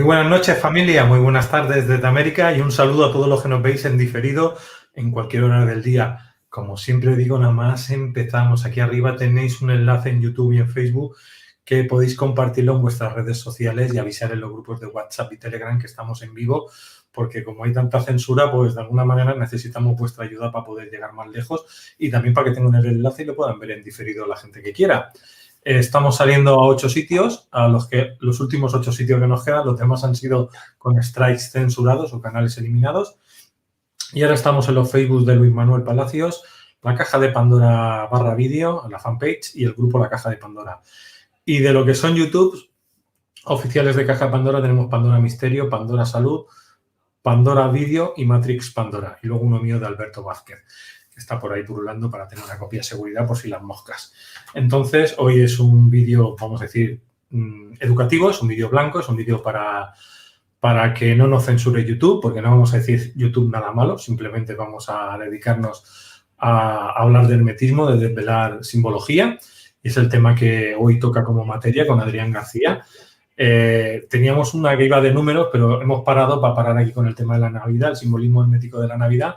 buenas noches, familia, muy buenas tardes desde América y un saludo a todos los que nos veis en diferido en cualquier hora del día. Como siempre digo, nada más empezamos. Aquí arriba tenéis un enlace en YouTube y en Facebook que podéis compartirlo en vuestras redes sociales y avisar en los grupos de WhatsApp y Telegram que estamos en vivo, porque como hay tanta censura, pues de alguna manera necesitamos vuestra ayuda para poder llegar más lejos y también para que tengan el enlace y lo puedan ver en diferido la gente que quiera. Estamos saliendo a 8 sitios, a los últimos 8 sitios que nos quedan, los demás han sido con strikes censurados o canales eliminados. Y ahora estamos en los Facebook de Luis Manuel Palacios, la Caja de Pandora /vídeo, la fanpage y el grupo La Caja de Pandora. Y de lo que son YouTube, oficiales de Caja de Pandora, tenemos Pandora Misterio, Pandora Salud, Pandora Vídeo y Matrix Pandora. Y luego uno mío de Alberto Vázquez, que está por ahí pululando para tener una copia de seguridad por si las moscas. Entonces, hoy es un vídeo, vamos a decir, educativo, es un vídeo blanco, es un vídeo para que no nos censure YouTube, porque no vamos a decir YouTube nada malo, simplemente vamos a dedicarnos a hablar de hermetismo, de desvelar simbología, y es el tema que hoy toca como materia con Adrián García. Teníamos una que iba de números, pero hemos parado para parar aquí con el tema de la Navidad, el simbolismo hermético de la Navidad.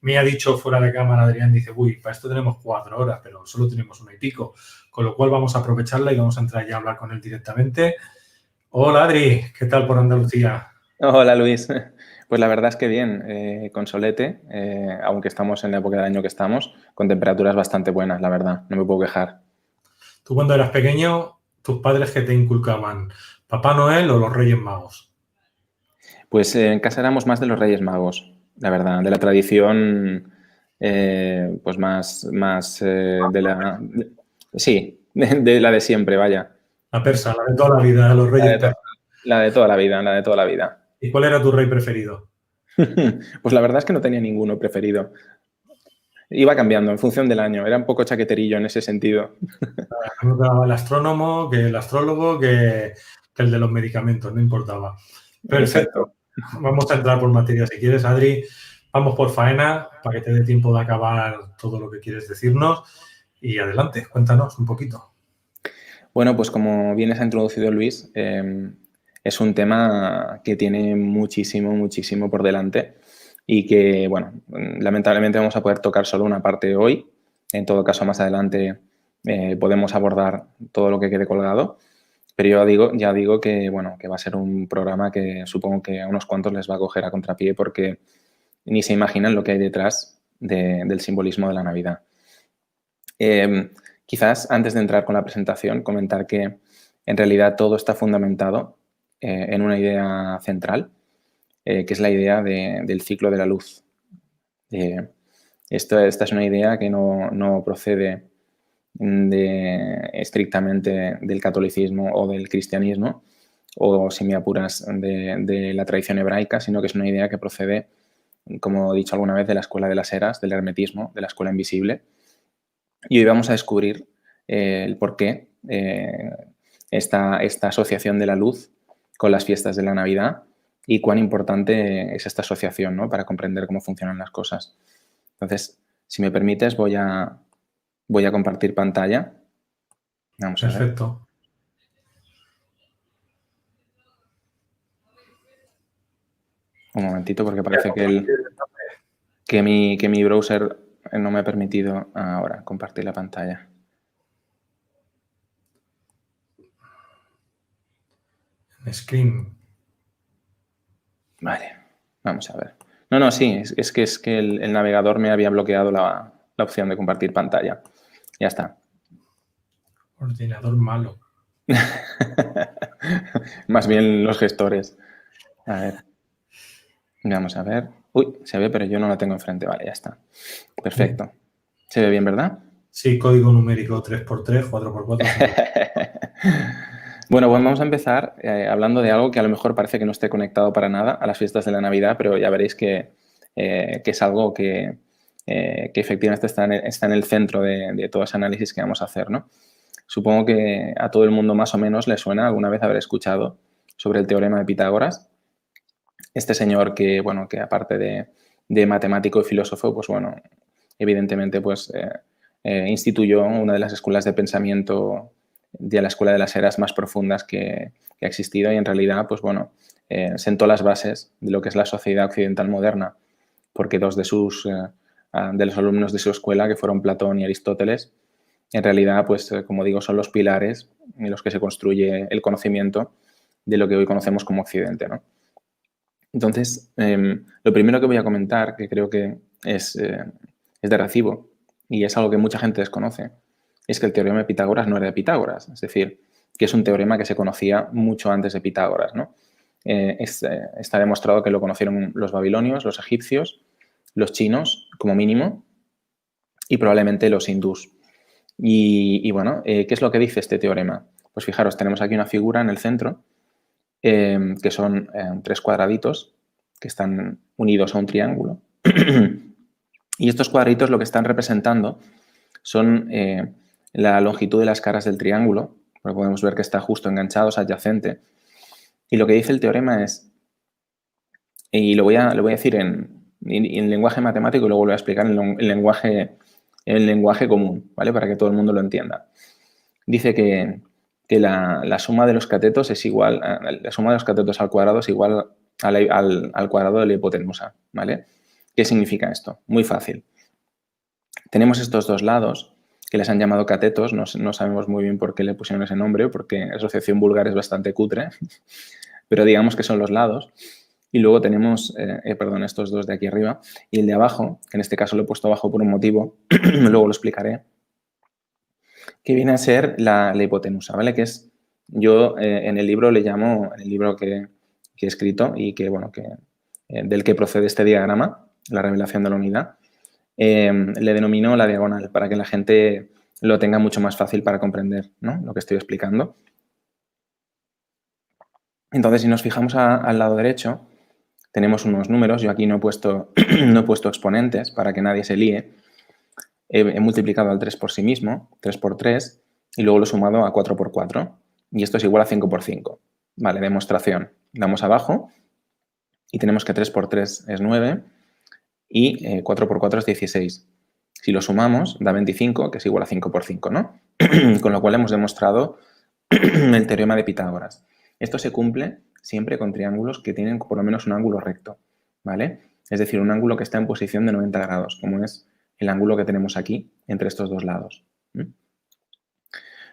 Me ha dicho fuera de cámara Adrián, dice, uy, para esto tenemos 4 horas, pero solo tenemos 1 y pico, con lo cual vamos a aprovecharla y vamos a entrar ya a hablar con él directamente. Hola Adri, ¿qué tal por Andalucía? Hola Luis, pues la verdad es que bien, con solete, aunque estamos en la época del año que estamos, con temperaturas bastante buenas, la verdad, no me puedo quejar. Tú cuando eras pequeño, tus padres que te inculcaban, ¿Papá Noel o los Reyes Magos? Pues en casa éramos más de los Reyes Magos, la verdad, de la tradición, pues más de la... Sí, de la de siempre, vaya. La persa, la de toda la vida, los La Reyes de, to- persas. la de toda la vida, la de toda la vida. ¿Y cuál era tu rey preferido? Pues la verdad es que no tenía ninguno preferido. Iba cambiando en función del año, era un poco chaqueterillo en ese sentido. No quedaba el astrónomo, que el astrólogo, que el de los medicamentos, no importaba. Perfecto. Exacto. Vamos a entrar por materia si quieres, Adri. Vamos por faena para que te dé tiempo de acabar todo lo que quieres decirnos. Y adelante, cuéntanos un poquito. Bueno, pues como bien se ha introducido Luis, es un tema que tiene muchísimo por delante y que, bueno, lamentablemente vamos a poder tocar solo una parte hoy. En todo caso, más adelante podemos abordar todo lo que quede colgado. Pero ya digo que, bueno, que va a ser un programa que supongo que a unos cuantos les va a coger a contrapié porque ni se imaginan lo que hay detrás del simbolismo de la Navidad. Quizás antes de entrar con la presentación, comentar que en realidad todo está fundamentado en una idea central, que es la idea del ciclo de la luz. Esta es una idea que no procede estrictamente del catolicismo o del cristianismo, o si me apuras, de la tradición hebraica, sino que es una idea que procede, como he dicho alguna vez, de la escuela de las eras, del hermetismo, de la escuela invisible. Y hoy vamos a descubrir el por qué esta asociación de la luz con las fiestas de la Navidad y cuán importante es esta asociación, ¿no?, para comprender cómo funcionan las cosas. Entonces, si me permites, voy a compartir pantalla. Vamos a ver. Perfecto. Un momentito, porque parece que mi browser no me ha permitido ahora compartir la pantalla. Screen. Vale, vamos a ver. No, sí, es que el navegador me había bloqueado la opción de compartir pantalla. Ya está. Ordenador malo. Más bien los gestores. A ver. Vamos a ver. Uy, se ve, pero yo no la tengo enfrente. Vale, ya está. Perfecto. ¿Se ve bien, verdad? Sí, código numérico 3x3, 4x4. Bueno, pues vamos a empezar hablando de algo que a lo mejor parece que no esté conectado para nada a las fiestas de la Navidad, pero ya veréis que es algo que efectivamente está en el centro de todo ese análisis que vamos a hacer, ¿no? Supongo que a todo el mundo más o menos le suena alguna vez haber escuchado sobre el teorema de Pitágoras. Este señor que, bueno, que aparte de matemático y filósofo, pues bueno, evidentemente pues instituyó una de las escuelas de pensamiento de la Escuela de las Eras más profundas que ha existido y en realidad, pues bueno, sentó las bases de lo que es la sociedad occidental moderna, porque dos de los alumnos de su escuela, que fueron Platón y Aristóteles, en realidad, pues como digo, son los pilares en los que se construye el conocimiento de lo que hoy conocemos como Occidente, ¿no? Entonces, lo primero que voy a comentar, que creo que es de recibo y es algo que mucha gente desconoce, es que el teorema de Pitágoras no era de Pitágoras, es decir, que es un teorema que se conocía mucho antes de Pitágoras, ¿no? Está demostrado que lo conocieron los babilonios, los egipcios, los chinos, como mínimo, y probablemente los hindús. Y bueno, ¿qué es lo que dice este teorema? Pues fijaros, tenemos aquí una figura en el centro, que son 3 cuadraditos que están unidos a un triángulo. Y estos cuadraditos lo que están representando son la longitud de las caras del triángulo, porque podemos ver que está justo enganchados, adyacente. Y lo que dice el teorema es, y lo voy a decir en lenguaje matemático y luego lo voy a explicar en lenguaje común, ¿vale? Para que todo el mundo lo entienda. Dice que la suma de los catetos es igual, la suma de los catetos al cuadrado es igual al cuadrado de la hipotenusa, ¿vale? ¿Qué significa esto? Muy fácil. Tenemos estos dos lados que les han llamado catetos, no sabemos muy bien por qué le pusieron ese nombre, porque la asociación vulgar es bastante cutre, pero digamos que son los lados. Y luego tenemos, estos dos de aquí arriba, y el de abajo, que en este caso lo he puesto abajo por un motivo, luego lo explicaré, que viene a ser la hipotenusa, ¿vale? Que es, yo en el libro le llamo, en el libro que he escrito y que, bueno, del que procede este diagrama, la revelación de la unidad, le denomino la diagonal para que la gente lo tenga mucho más fácil para comprender, ¿no? Lo que estoy explicando. Entonces, si nos fijamos al lado derecho, tenemos unos números. Yo aquí no he puesto exponentes para que nadie se líe. He multiplicado al 3 por sí mismo, 3 por 3, y luego lo he sumado a 4 por 4. Y esto es igual a 5 por 5. Vale, demostración. Damos abajo y tenemos que 3 por 3 es 9 y 4 por 4 es 16. Si lo sumamos, da 25, que es igual a 5 por 5, ¿no? Con lo cual hemos demostrado el teorema de Pitágoras. Esto se cumple siempre con triángulos que tienen por lo menos un ángulo recto, ¿vale? Es decir, un ángulo que está en posición de 90 grados, como es el ángulo que tenemos aquí entre estos dos lados.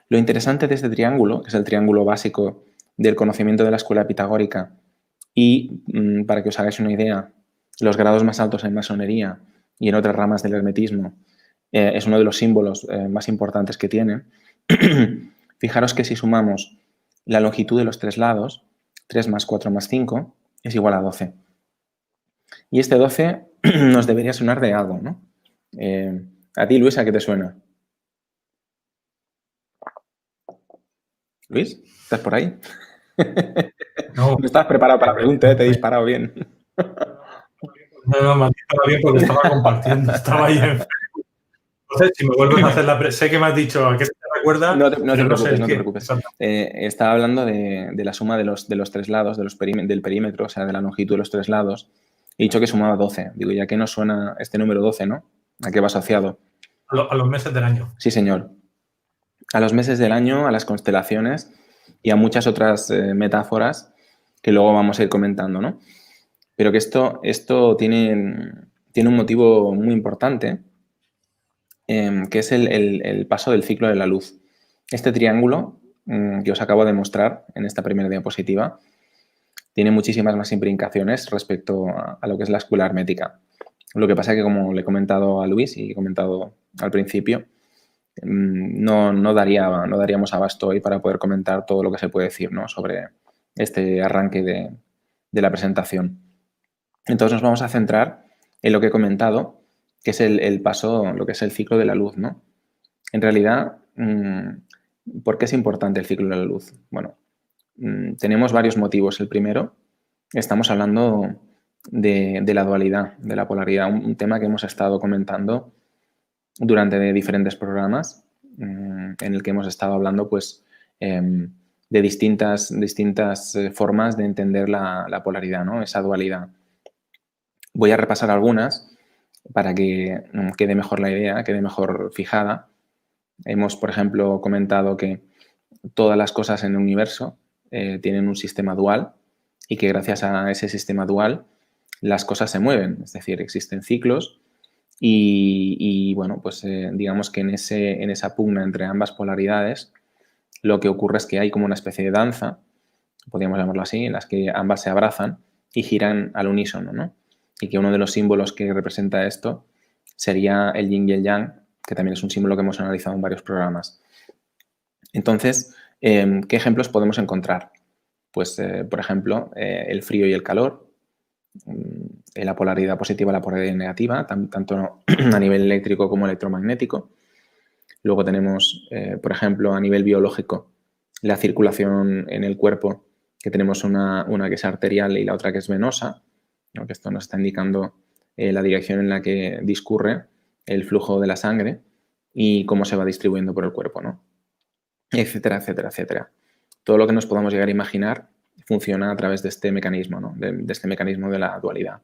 Lo interesante de este triángulo, que es el triángulo básico del conocimiento de la escuela pitagórica, y para que os hagáis una idea, los grados más altos en masonería y en otras ramas del hermetismo, es uno de los símbolos más importantes que tienen. Fijaros que si sumamos la longitud de los tres lados, 3 más 4 más 5, es igual a 12. Y este 12 nos debería sonar de algo, ¿no? A ti, Luis, ¿a qué te suena? Luis, ¿estás por ahí? No, No estás preparado para la pregunta, te he disparado bien. No, me estaba bien porque estaba compartiendo, estaba ahí en Facebook. Entonces, si me vuelves a hacer sé que me has dicho a qué te recuerda, no te pero preocupes. Estaba hablando de la suma de los tres lados, del perímetro, o sea, de la longitud de los tres lados. He dicho que sumaba 12. Digo, ya que nos suena este número 12, ¿no? ¿A qué va asociado? A los meses del año. Sí, señor. A los meses del año, a las constelaciones y a muchas otras metáforas que luego vamos a ir comentando, ¿no? Pero que esto tiene un motivo muy importante, que es el paso del ciclo de la luz. Este triángulo que os acabo de mostrar en esta primera diapositiva tiene muchísimas más implicaciones respecto a lo que es la escuela hermética. Lo que pasa es que, como le he comentado a Luis y he comentado al principio, no daríamos abasto hoy para poder comentar todo lo que se puede decir, ¿no?, sobre este arranque de la presentación. Entonces nos vamos a centrar en lo que he comentado, que es el paso, lo que es el ciclo de la luz, ¿no? En realidad, ¿por qué es importante el ciclo de la luz? Bueno, tenemos varios motivos. El primero, estamos hablando de la dualidad, de la polaridad, un tema que hemos estado comentando durante diferentes programas, en el que hemos estado hablando, pues, de distintas formas de entender la polaridad, ¿no?, esa dualidad. Voy a repasar algunas para que quede mejor la idea, quede mejor fijada. Hemos, por ejemplo, comentado que todas las cosas en el universo tienen un sistema dual y que gracias a ese sistema dual las cosas se mueven, es decir, existen ciclos y bueno, pues digamos que en esa pugna entre ambas polaridades lo que ocurre es que hay como una especie de danza, podríamos llamarlo así, en las que ambas se abrazan y giran al unísono, ¿no? Y que uno de los símbolos que representa esto sería el yin y el yang, que también es un símbolo que hemos analizado en varios programas. Entonces, ¿qué ejemplos podemos encontrar? Pues, por ejemplo, el frío y el calor, la polaridad positiva y la polaridad negativa, tanto a nivel eléctrico como electromagnético. Luego tenemos, por ejemplo, a nivel biológico, la circulación en el cuerpo, que tenemos una que es arterial y la otra que es venosa, ¿no? Que esto nos está indicando la dirección en la que discurre el flujo de la sangre y cómo se va distribuyendo por el cuerpo, ¿no? Etcétera, etcétera, etcétera. Todo lo que nos podamos llegar a imaginar funciona a través de este mecanismo, ¿no? de este mecanismo de la dualidad.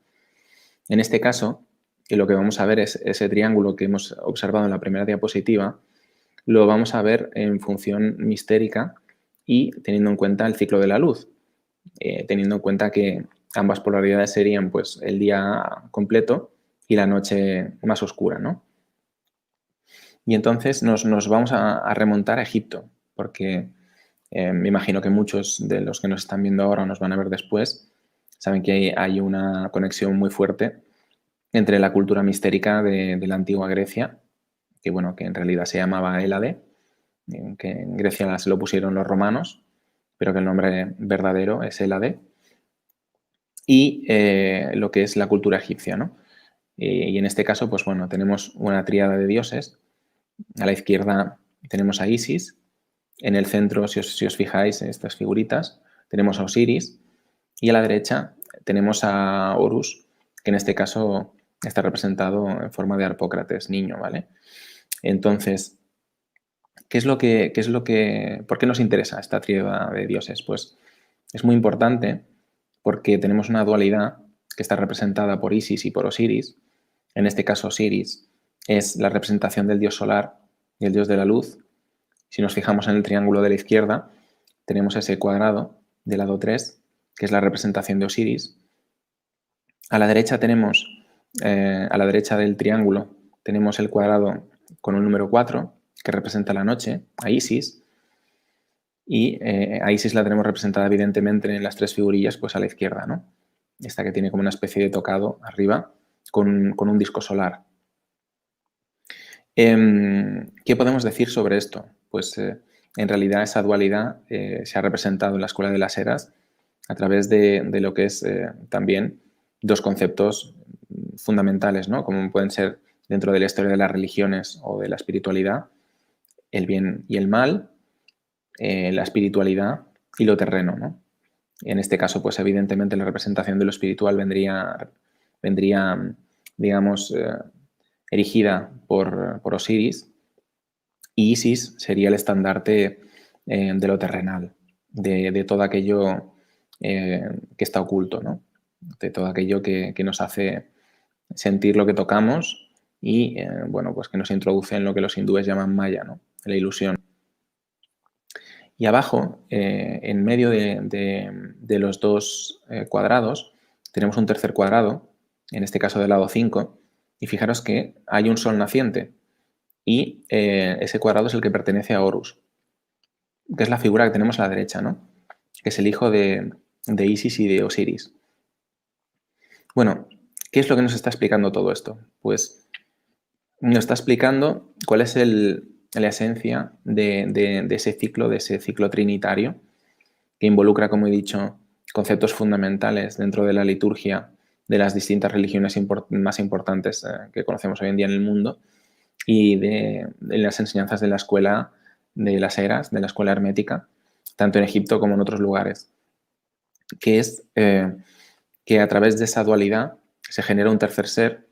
En este caso, lo que vamos a ver es ese triángulo que hemos observado en la primera diapositiva, lo vamos a ver en función mistérica y teniendo en cuenta el ciclo de la luz, teniendo en cuenta que ambas polaridades serían pues el día completo y la noche más oscura, ¿no? Y entonces nos vamos a remontar a Egipto, porque me imagino que muchos de los que nos están viendo ahora o nos van a ver después saben que hay una conexión muy fuerte entre la cultura mistérica de la antigua Grecia, que bueno, que en realidad se llamaba Hélade, que en Grecia se lo pusieron los romanos, pero que el nombre verdadero es Hélade, y lo que es la cultura egipcia, ¿no? Y en este caso, pues bueno, tenemos una tríada de dioses. A la izquierda tenemos a Isis, en el centro, si os fijáis en estas figuritas, tenemos a Osiris, y a la derecha tenemos a Horus, que en este caso está representado en forma de Harpócrates, niño, ¿vale? Entonces, ¿por qué nos interesa esta tríada de dioses? Pues es muy importante porque tenemos una dualidad que está representada por Isis y por Osiris. En este caso, Osiris es la representación del dios solar y el dios de la luz. Si nos fijamos en el triángulo de la izquierda, tenemos ese cuadrado del lado 3, que es la representación de Osiris. A la derecha tenemos, a la derecha del triángulo, tenemos el cuadrado con un número 4, que representa la noche, a Isis. Y a Isis la tenemos representada evidentemente en las tres figurillas, pues a la izquierda, ¿no? Esta que tiene como una especie de tocado arriba con un disco solar. ¿Qué podemos decir sobre esto? Pues en realidad esa dualidad se ha representado en la Escuela de las Eras a través de lo que es también dos conceptos fundamentales, ¿no? Como pueden ser dentro de la historia de las religiones o de la espiritualidad, el bien y el mal, la espiritualidad y lo terreno, ¿no? En este caso, pues evidentemente la representación de lo espiritual vendría digamos, erigida por Osiris, y Isis sería el estandarte de lo terrenal, de todo aquello que está oculto, ¿no? De todo aquello que nos hace sentir lo que tocamos y, bueno, pues que nos introduce en lo que los hindúes llaman maya, ¿no? La ilusión. Y abajo, en medio de los dos cuadrados, tenemos un tercer cuadrado, en este caso del lado 5, y fijaros que hay un sol naciente y ese cuadrado es el que pertenece a Horus, que es la figura que tenemos a la derecha, ¿no? Que es el hijo de Isis y de Osiris. Bueno, ¿qué es lo que nos está explicando todo esto? Pues nos está explicando cuál es la esencia de ese ciclo trinitario, que involucra, como he dicho, conceptos fundamentales dentro de la liturgia de las distintas religiones más importantes que conocemos hoy en día en el mundo y de las enseñanzas de la escuela de las eras, de la escuela hermética, tanto en Egipto como en otros lugares, que es que a través de esa dualidad se genera un tercer ser,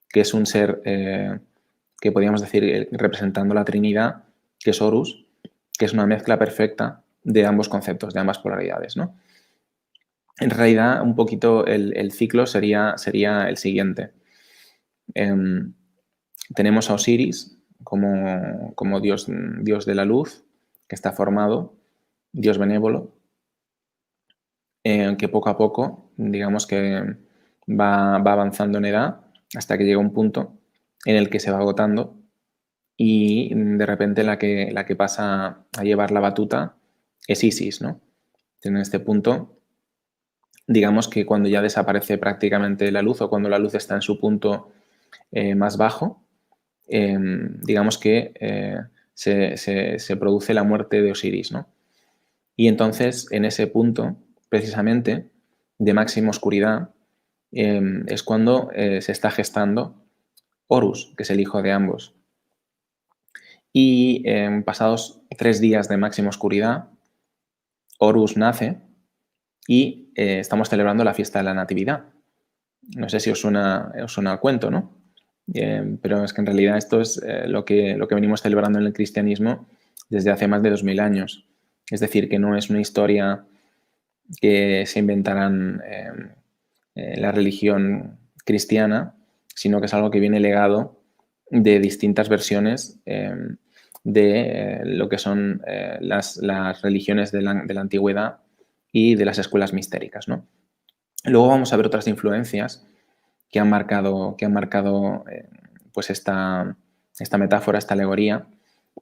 que es un ser que podríamos decir representando la Trinidad, que es Horus, que es una mezcla perfecta de ambos conceptos, de ambas polaridades, ¿no? En realidad, un poquito el ciclo sería el siguiente. Tenemos a Osiris como dios de la luz, que está formado, Dios benévolo, que poco a poco, digamos que va avanzando en edad hasta que llega un punto en el que se va agotando y de repente la que pasa a llevar la batuta es Isis, ¿no? En este punto, digamos que cuando ya desaparece prácticamente la luz o cuando la luz está en su punto más bajo, digamos que se produce la muerte de Osiris, ¿no? Y entonces, en ese punto, precisamente, de máxima oscuridad, es cuando se está gestando Horus, que es el hijo de ambos. Y pasados 3 días de máxima oscuridad, Horus nace y estamos celebrando la fiesta de la Natividad. No sé si os suena el cuento, ¿no? Pero es que en realidad esto es lo que venimos celebrando en el cristianismo desde hace más de 2000 años. Es decir, que no es una historia que se inventarán la religión cristiana, sino que es algo que viene legado de distintas versiones de lo que son las religiones de la antigüedad y de las escuelas mistéricas, ¿no? Luego vamos a ver otras influencias que han marcado pues esta metáfora, esta alegoría,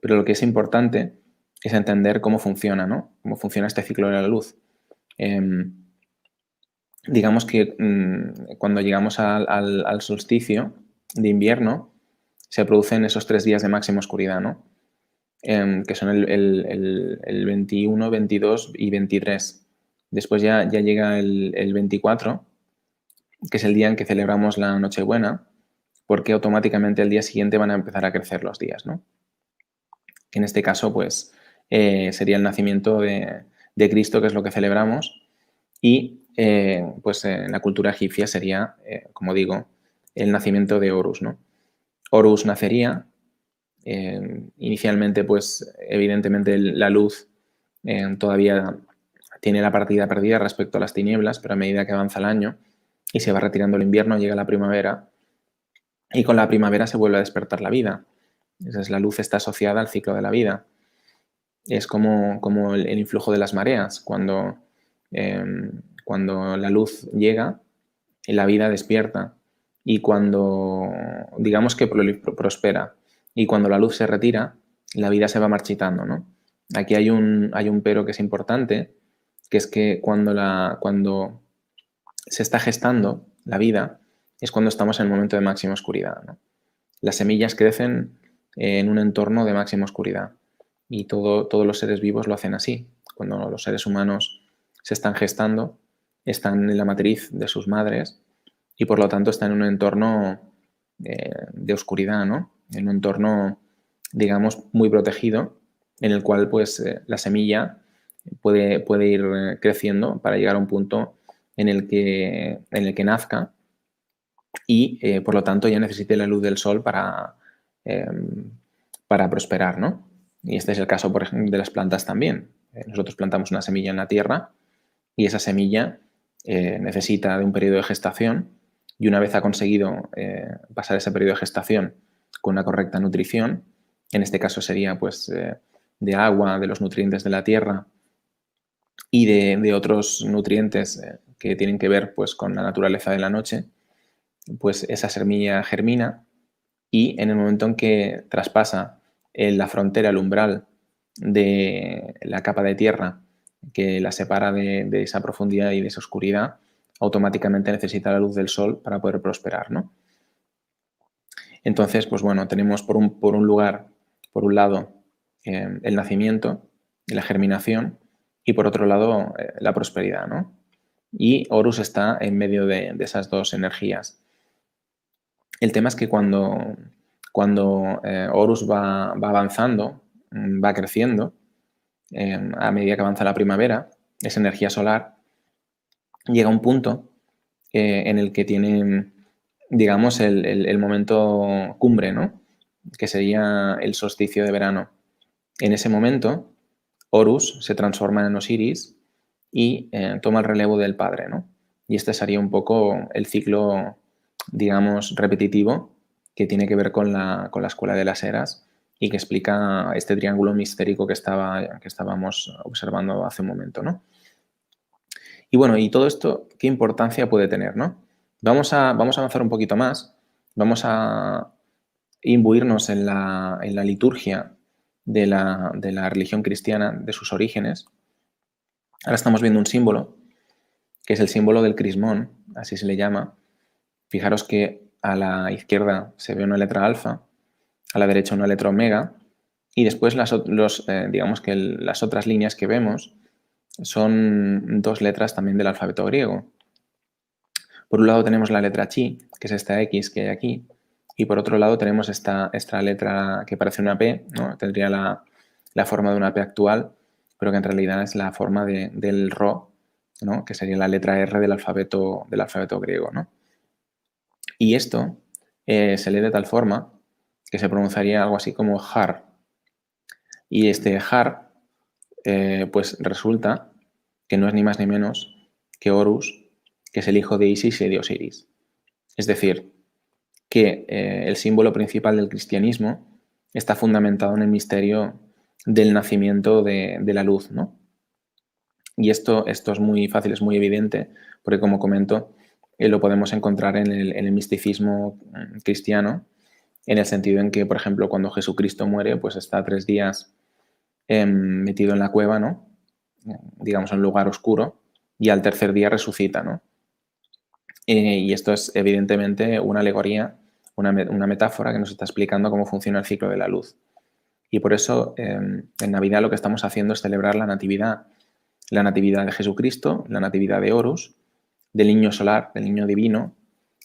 pero lo que es importante es entender cómo funciona, ¿no? Cómo funciona este ciclo de la luz. Digamos que cuando llegamos al solsticio de invierno, se producen esos 3 días de máxima oscuridad, ¿no? Que son el 21, 22 y 23. Después ya llega el 24, que es el día en que celebramos la Nochebuena, porque automáticamente al día siguiente van a empezar a crecer los días, ¿no? En este caso, pues, sería el nacimiento de Cristo, que es lo que celebramos, y pues en la cultura egipcia sería, como digo, el nacimiento de Horus, ¿no? Horus nacería, inicialmente, pues, evidentemente la luz todavía tiene la partida perdida respecto a las tinieblas, pero a medida que avanza el año y se va retirando el invierno, llega la primavera, y con la primavera se vuelve a despertar la vida. Entonces, la luz está asociada al ciclo de la vida. Es como el influjo de las mareas. Cuando la luz llega, la vida despierta. Y cuando, digamos que prospera. Y cuando la luz se retira, la vida se va marchitando, ¿no? Aquí hay un pero que es importante, que es que cuando se está gestando la vida, es cuando estamos en el momento de máxima oscuridad, ¿no? Las semillas crecen en un entorno de máxima oscuridad y todos los seres vivos lo hacen así. Cuando los seres humanos se están gestando, están en la matriz de sus madres y por lo tanto están en un entorno de oscuridad, ¿no? En un entorno, digamos, muy protegido, en el cual pues la semilla puede ir creciendo para llegar a un punto en el que nazca y por lo tanto ya necesite la luz del sol para prosperar, ¿no? Y este es el caso, por ejemplo, de las plantas también. Nosotros plantamos una semilla en la tierra y esa semilla necesita de un periodo de gestación y una vez ha conseguido pasar ese periodo de gestación con una correcta nutrición, en este caso sería pues de agua, de los nutrientes de la tierra y de otros nutrientes que tienen que ver pues con la naturaleza de la noche, pues esa semilla germina y en el momento en que traspasa la frontera, el umbral de la capa de tierra que la separa de esa profundidad y de esa oscuridad, automáticamente necesita la luz del sol para poder prosperar, ¿no? Entonces, pues bueno, tenemos por un lado, el nacimiento, la germinación y por otro lado, la prosperidad, ¿no? Y Horus está en medio de esas dos energías. El tema es que cuando Horus va avanzando, va creciendo, a medida que avanza la primavera, esa energía solar llega a un punto en el que tiene, digamos, el momento cumbre, ¿no? Que sería el solsticio de verano. En ese momento, Horus se transforma en Osiris y toma el relevo del padre, ¿no? Y este sería un poco el ciclo, digamos, repetitivo que tiene que ver con la escuela de las eras y que explica este triángulo mistérico que estábamos observando hace un momento, ¿no? Y bueno, y todo esto, ¿qué importancia puede tener, no? Vamos a avanzar un poquito más, vamos a imbuirnos en la liturgia de la religión cristiana, de sus orígenes. Ahora estamos viendo un símbolo, que es el símbolo del crismón, así se le llama. Fijaros que a la izquierda se ve una letra alfa, a la derecha una letra omega, y después digamos que las otras líneas que vemos son dos letras también del alfabeto griego. Por un lado tenemos la letra chi, que es esta X que hay aquí, y por otro lado tenemos esta letra que parece una P, ¿no? Tendría la forma de una P actual, pero que en realidad es la forma del Ro, ¿no? Que sería la letra R del alfabeto griego, ¿no? Y esto se lee de tal forma que se pronunciaría algo así como Har. Y este Har, pues resulta que no es ni más ni menos que Horus, que es el hijo de Isis y de Osiris. Es decir, que el símbolo principal del cristianismo está fundamentado en el misterio del nacimiento de la luz, ¿no? Y esto es muy fácil, es muy evidente, porque como comento, lo podemos encontrar en el misticismo cristiano, en el sentido en que, por ejemplo, cuando Jesucristo muere, pues está 3 días metido en la cueva, ¿no? Digamos, en un lugar oscuro, y al tercer día resucita, ¿no? Y esto es evidentemente una alegoría, una metáfora que nos está explicando cómo funciona el ciclo de la luz. Y por eso en Navidad lo que estamos haciendo es celebrar la natividad de Jesucristo, la natividad de Horus, del niño solar, del niño divino.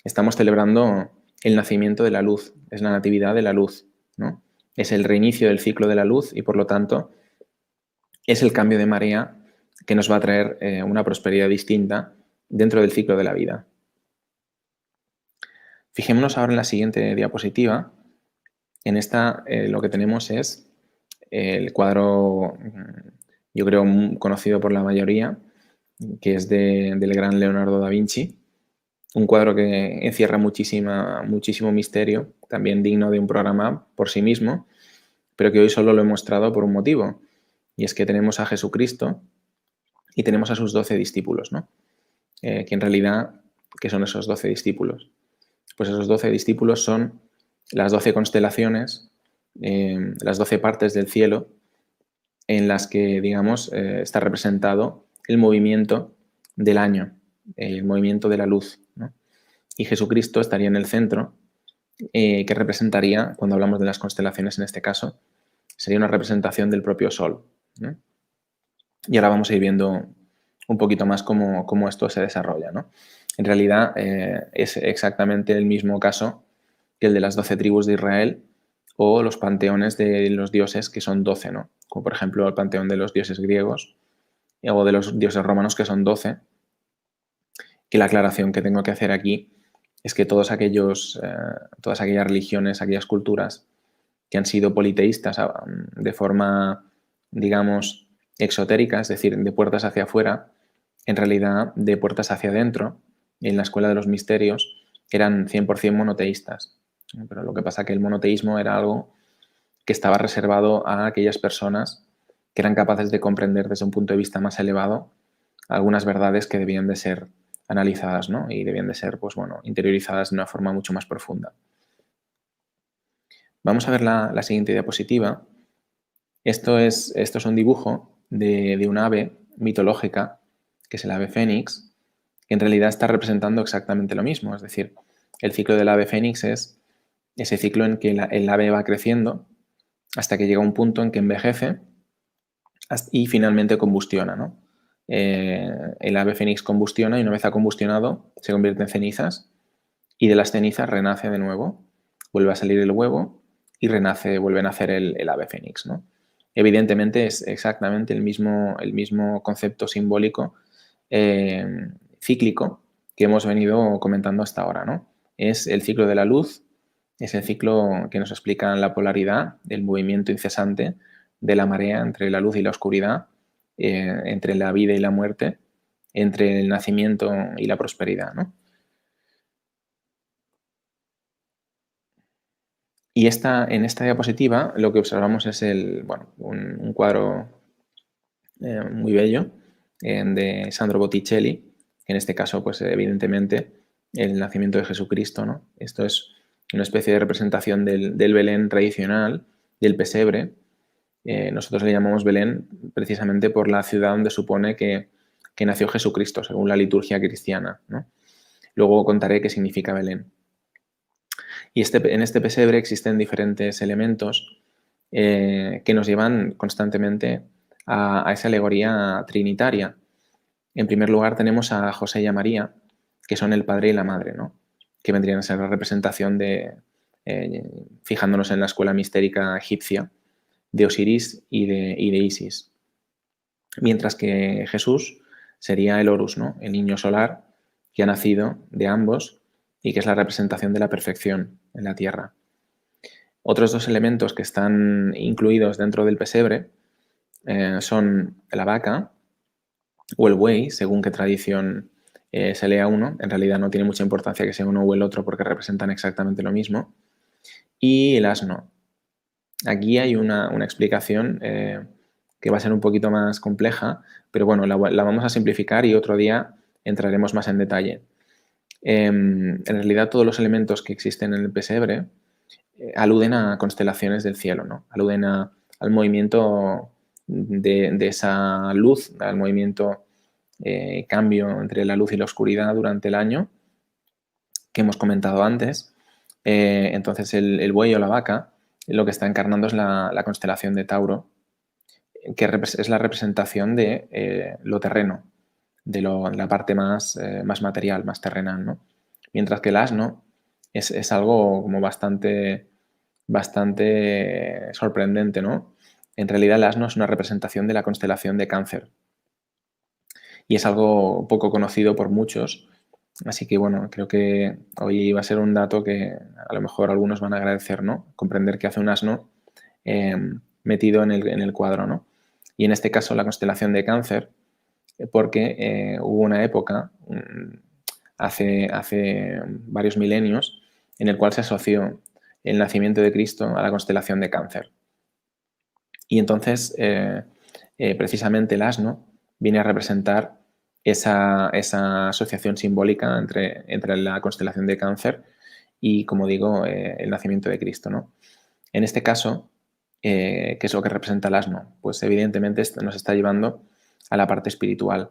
Estamos celebrando el nacimiento de la luz, es la natividad de la luz, ¿no? Es el reinicio del ciclo de la luz y por lo tanto es el cambio de marea que nos va a traer una prosperidad distinta dentro del ciclo de la vida. Fijémonos ahora en la siguiente diapositiva. En esta lo que tenemos es el cuadro, yo creo, conocido por la mayoría, que es del gran Leonardo da Vinci. Un cuadro que encierra muchísimo misterio, también digno de un programa por sí mismo, pero que hoy solo lo he mostrado por un motivo, y es que tenemos a Jesucristo y tenemos a sus 12 discípulos, ¿no? Que en realidad, ¿qué son esos 12 discípulos? Pues esos 12 discípulos son las 12 constelaciones, las 12 partes del cielo en las que, digamos, está representado el movimiento del año, el movimiento de la luz, ¿no? Y Jesucristo estaría en el centro, que representaría, cuando hablamos de las constelaciones en este caso, sería una representación del propio Sol, ¿no? Y ahora vamos a ir viendo un poquito más cómo esto se desarrolla, ¿no? En realidad es exactamente el mismo caso que el de las 12 tribus de Israel o los panteones de los dioses que son 12, ¿no? Como por ejemplo el panteón de los dioses griegos o de los dioses romanos que son 12, que la aclaración que tengo que hacer aquí es que todas aquellas religiones, aquellas culturas que han sido politeístas de forma, digamos, exotérica, es decir, de puertas hacia afuera, en realidad de puertas hacia adentro, en la escuela de los misterios, eran 100% monoteístas. Pero lo que pasa es que el monoteísmo era algo que estaba reservado a aquellas personas que eran capaces de comprender desde un punto de vista más elevado algunas verdades que debían de ser analizadas, ¿no? Y debían de ser, pues bueno, interiorizadas de una forma mucho más profunda. Vamos a ver la siguiente diapositiva. Esto es un dibujo de un ave mitológica, que es el ave fénix, que en realidad está representando exactamente lo mismo. Es decir, el ciclo del ave fénix es ese ciclo en que el ave va creciendo hasta que llega un punto en que envejece y finalmente combustiona, ¿no? El ave fénix combustiona y una vez ha combustionado se convierte en cenizas y de las cenizas renace de nuevo, vuelve a salir el huevo y vuelve a nacer el ave fénix, ¿no? Evidentemente es exactamente el mismo concepto simbólico cíclico que hemos venido comentando hasta ahora, ¿no? Es el ciclo de la luz, es el ciclo que nos explica la polaridad, el movimiento incesante de la marea entre la luz y la oscuridad, entre la vida y la muerte, entre el nacimiento y la prosperidad, ¿no? Y en esta diapositiva lo que observamos es un cuadro muy bello de Sandro Botticelli, que en este caso, pues evidentemente, el nacimiento de Jesucristo, ¿no? Esto es una especie de representación del Belén tradicional, del pesebre. Nosotros le llamamos Belén precisamente por la ciudad donde supone que nació Jesucristo, según la liturgia cristiana, ¿no? Luego contaré qué significa Belén. Y en este pesebre existen diferentes elementos que nos llevan constantemente a esa alegoría trinitaria. En primer lugar tenemos a José y a María, que son el padre y la madre, ¿no? Que vendrían a ser la representación fijándonos en la escuela mistérica egipcia, de Osiris y de Isis. Mientras que Jesús sería el Horus, ¿no? El niño solar que ha nacido de ambos y que es la representación de la perfección en la tierra. Otros dos elementos que están incluidos dentro del pesebre son la vaca o el buey, según qué tradición se lea uno. En realidad no tiene mucha importancia que sea uno o el otro porque representan exactamente lo mismo. Y el asno. Aquí hay una explicación que va a ser un poquito más compleja, pero bueno, la vamos a simplificar y otro día entraremos más en detalle. En realidad todos los elementos que existen en el pesebre aluden a constelaciones del cielo, ¿no? Aluden al movimiento de esa luz, al movimiento cambio entre la luz y la oscuridad durante el año que hemos comentado antes. Entonces el buey o la vaca lo que está encarnando es la constelación de Tauro, que es la representación de lo terreno, de la parte más material, más terrenal, ¿no? Mientras que el asno es algo como bastante sorprendente, ¿no? En realidad el asno es una representación de la constelación de Cáncer y es algo poco conocido por muchos, así que bueno, creo que hoy va a ser un dato que a lo mejor algunos van a agradecer, ¿no? Comprender qué hace un asno metido en el cuadro, ¿no? Y en este caso la constelación de Cáncer, porque hubo una época, hace varios milenios, en el cual se asoció el nacimiento de Cristo a la constelación de Cáncer. Y entonces, precisamente el asno viene a representar esa asociación simbólica entre la constelación de Cáncer y, como digo, el nacimiento de Cristo, ¿no? En este caso, ¿qué es lo que representa el asno? Pues evidentemente nos está llevando a la parte espiritual.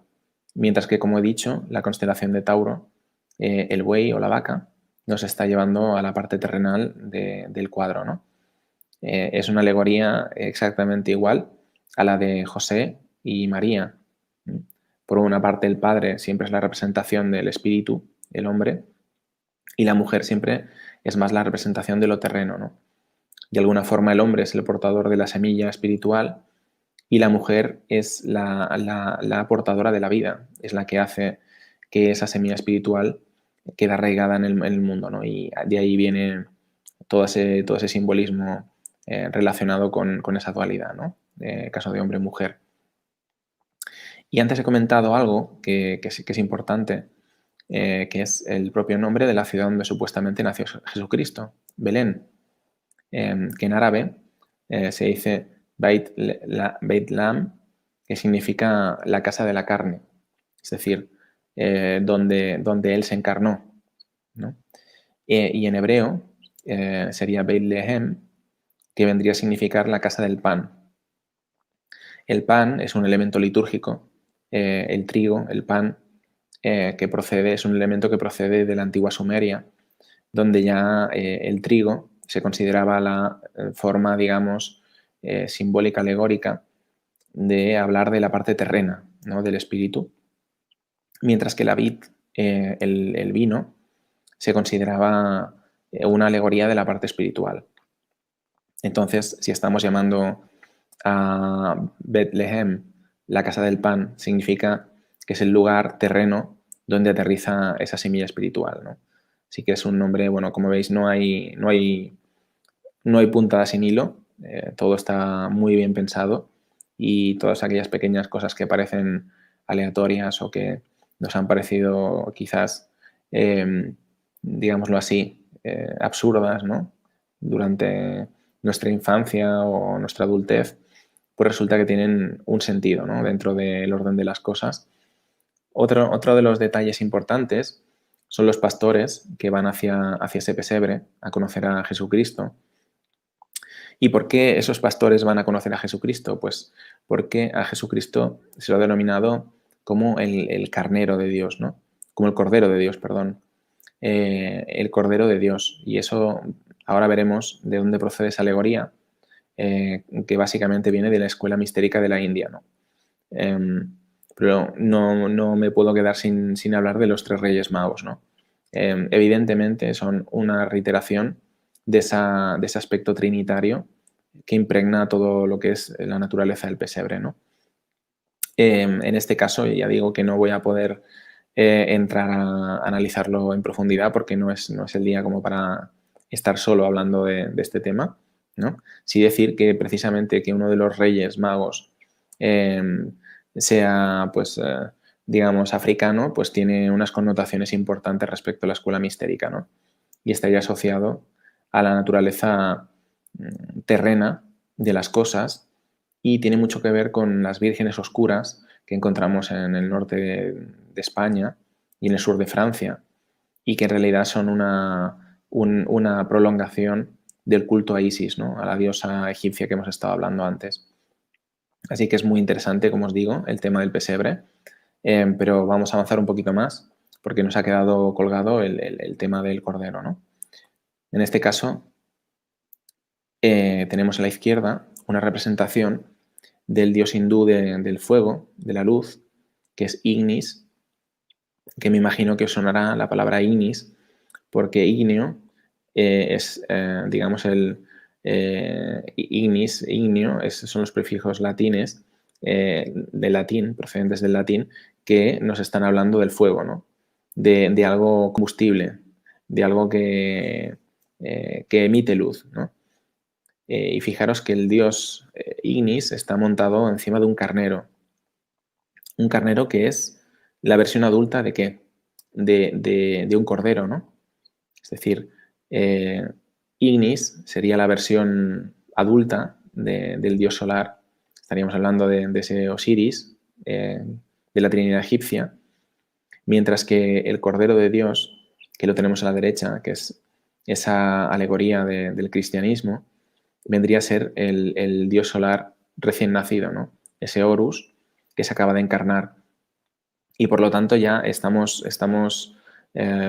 Mientras que, como he dicho, la constelación de Tauro, el buey o la vaca, nos está llevando a la parte terrenal del cuadro, ¿no? Es una alegoría exactamente igual a la de José y María. Por una parte, el padre siempre es la representación del espíritu, el hombre, y la mujer siempre es más la representación de lo terreno, ¿no? De alguna forma el hombre es el portador de la semilla espiritual y la mujer es la portadora de la vida, es la que hace que esa semilla espiritual quede arraigada en el mundo, ¿no? Y de ahí viene todo ese simbolismo relacionado con esa dualidad, ¿no? Caso de hombre-mujer. Y antes he comentado algo que es importante, que es el propio nombre de la ciudad donde supuestamente nació Jesucristo, Belén, que en árabe se dice Beit Lam, que significa la casa de la carne, es decir, donde él se encarnó, ¿no? Y en hebreo sería Beit Lehem, que vendría a significar la casa del pan. El pan es un elemento litúrgico, el trigo, el pan, es un elemento que procede de la antigua Sumeria, donde ya el trigo se consideraba la forma, digamos, simbólica, alegórica, de hablar de la parte terrena, ¿no? Del espíritu, mientras que la vid, el vino, se consideraba una alegoría de la parte espiritual. Entonces, si estamos llamando a Betlehem la casa del pan, significa que es el lugar terreno donde aterriza esa semilla espiritual, ¿no? Así que es un nombre, bueno, como veis, no hay puntada sin hilo, todo está muy bien pensado y todas aquellas pequeñas cosas que parecen aleatorias o que nos han parecido quizás, digámoslo así, absurdas, ¿no? durante nuestra infancia o nuestra adultez, pues resulta que tienen un sentido, ¿no? Dentro del orden de las cosas. Otro de los detalles importantes son los pastores que van hacia ese pesebre a conocer a Jesucristo. ¿Y por qué esos pastores van a conocer a Jesucristo? Pues porque a Jesucristo se lo ha denominado como el carnero de Dios, ¿no? Como el cordero de Dios, perdón. El cordero de Dios. Y eso ahora veremos de dónde procede esa alegoría, que básicamente viene de la escuela mistérica de la India, ¿no? Pero no me puedo quedar sin hablar de los tres reyes magos, ¿no? Evidentemente son una reiteración de ese aspecto trinitario que impregna todo lo que es la naturaleza del pesebre, ¿no? En este caso ya digo que no voy a poder entrar a analizarlo en profundidad porque no es el día como para estar solo hablando de este tema, ¿no? Sí decir que precisamente que uno de los reyes magos sea, pues, digamos, africano, pues tiene unas connotaciones importantes respecto a la escuela mistérica, ¿no? Y estaría asociado a la naturaleza terrena de las cosas y tiene mucho que ver con las vírgenes oscuras que encontramos en el norte de España y en el sur de Francia, y que en realidad son una prolongación del culto a Isis, ¿no? A la diosa egipcia que hemos estado hablando antes. Así que es muy interesante, como os digo, el tema del pesebre, pero vamos a avanzar un poquito más porque nos ha quedado colgado el tema del cordero, ¿no? En este caso, tenemos a la izquierda una representación del dios hindú del fuego, de la luz, que es Ignis, que me imagino que os sonará la palabra Ignis, porque ígneo es, digamos, ignis, ignio, son los prefijos latines, del latín, procedentes del latín, que nos están hablando del fuego, ¿no? De algo combustible, de algo que emite luz, ¿no? Y fijaros que el dios Ignis está montado encima de un carnero. Un carnero que es la versión adulta ¿de qué? De un cordero, ¿no? Es decir, Ignis sería la versión adulta del dios solar. Estaríamos hablando de ese Osiris, de la Trinidad egipcia, mientras que el Cordero de Dios, que lo tenemos a la derecha, que es esa alegoría del cristianismo, vendría a ser el dios solar recién nacido, ¿no? Ese Horus que se acaba de encarnar. Y por lo tanto ya estamos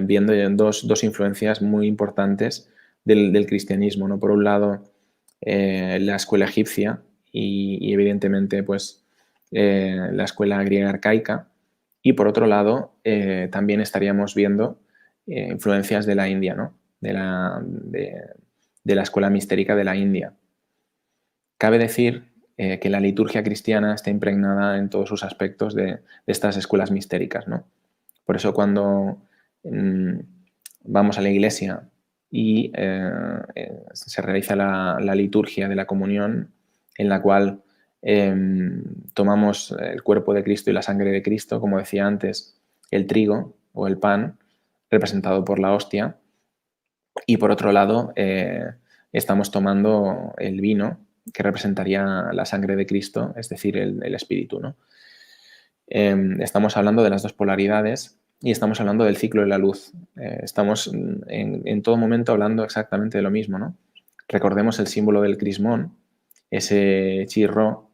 viendo dos influencias muy importantes del cristianismo, ¿no? Por un lado, la escuela egipcia y evidentemente pues, la escuela griega arcaica, y por otro lado también estaríamos viendo influencias de la India, ¿no? de la escuela mistérica de la India. Cabe decir que la liturgia cristiana está impregnada en todos sus aspectos de estas escuelas mistéricas, ¿no? Por eso cuando vamos a la iglesia y se realiza la liturgia de la comunión, en la cual tomamos el cuerpo de Cristo y la sangre de Cristo, como decía antes, el trigo o el pan, representado por la hostia, y por otro lado estamos tomando el vino, que representaría la sangre de Cristo, es decir, el Espíritu, ¿no? Estamos hablando de las dos polaridades y estamos hablando del ciclo de la luz. Estamos en todo momento hablando exactamente de lo mismo, ¿no? Recordemos el símbolo del crismón, ese chirro,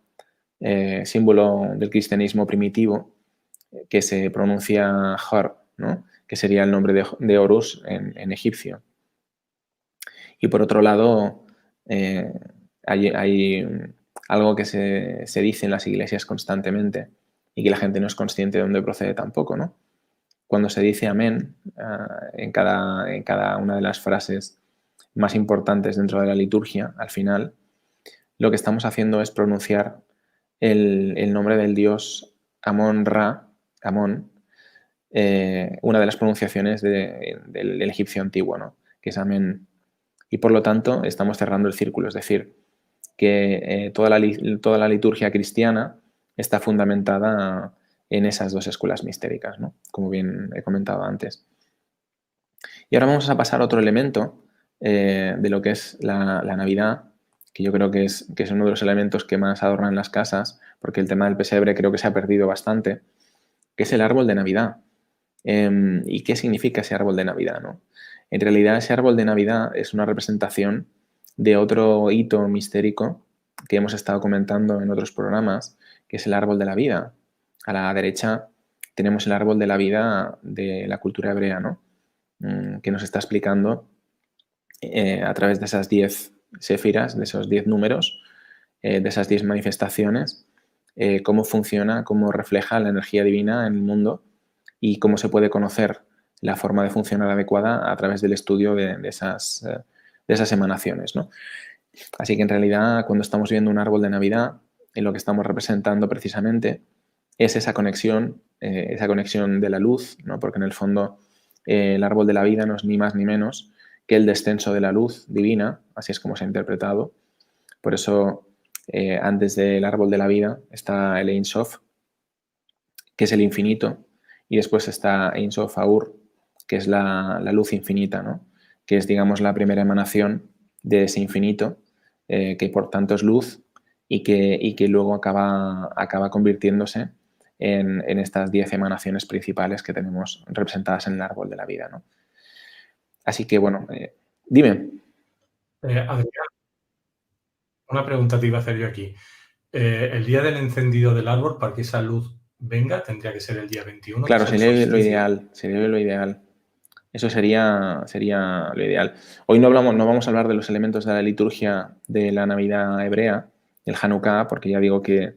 símbolo del cristianismo primitivo, que se pronuncia Hor, ¿no? Que sería el nombre de Horus en egipcio. Y por otro lado, hay algo que se dice en las iglesias constantemente y que la gente no es consciente de dónde procede tampoco, ¿no? Cuando se dice amén en cada una de las frases más importantes dentro de la liturgia, al final, lo que estamos haciendo es pronunciar el nombre del dios Amón-Ra, Amón, una de las pronunciaciones del egipcio antiguo, ¿no? Que es amén. Y por lo tanto estamos cerrando el círculo, es decir, que toda la liturgia cristiana está fundamentada en esas dos escuelas mistéricas, ¿no? Como bien he comentado antes. Y ahora vamos a pasar a otro elemento de lo que es la Navidad, que yo creo que es uno de los elementos que más adornan las casas, porque el tema del pesebre creo que se ha perdido bastante, que es el árbol de Navidad. ¿Y qué significa ese árbol de Navidad, no? En realidad, ese árbol de Navidad es una representación de otro hito mistérico que hemos estado comentando en otros programas, que es el árbol de la vida. A la derecha tenemos el árbol de la vida de la cultura hebrea, ¿no? Que nos está explicando a través de esas 10 séfiras, de esos 10 números, de esas 10 manifestaciones, cómo funciona, cómo refleja la energía divina en el mundo y cómo se puede conocer la forma de funcionar adecuada a través del estudio de esas emanaciones, ¿no? Así que en realidad, cuando estamos viendo un árbol de Navidad, en lo que estamos representando precisamente es esa conexión de la luz, ¿no? Porque en el fondo el árbol de la vida no es ni más ni menos que el descenso de la luz divina, así es como se ha interpretado. Por eso, antes del árbol de la vida está el Ein Sof, que es el infinito, y después está Ein Sof Aur, que es la luz infinita, ¿no? Que es, digamos, la primera emanación de ese infinito, que por tanto es luz y que luego acaba convirtiéndose en estas 10 emanaciones principales que tenemos representadas en el árbol de la vida, ¿no? Así que, bueno, dime. Adrián, una pregunta te iba a hacer yo aquí. El día del encendido del árbol, para que esa luz venga, tendría que ser el día 21. Claro, que es el sería lo solsticio. ideal, sería lo ideal. Eso sería lo ideal. Hoy no vamos a hablar de los elementos de la liturgia de la Navidad hebrea, el Hanukkah, porque ya digo que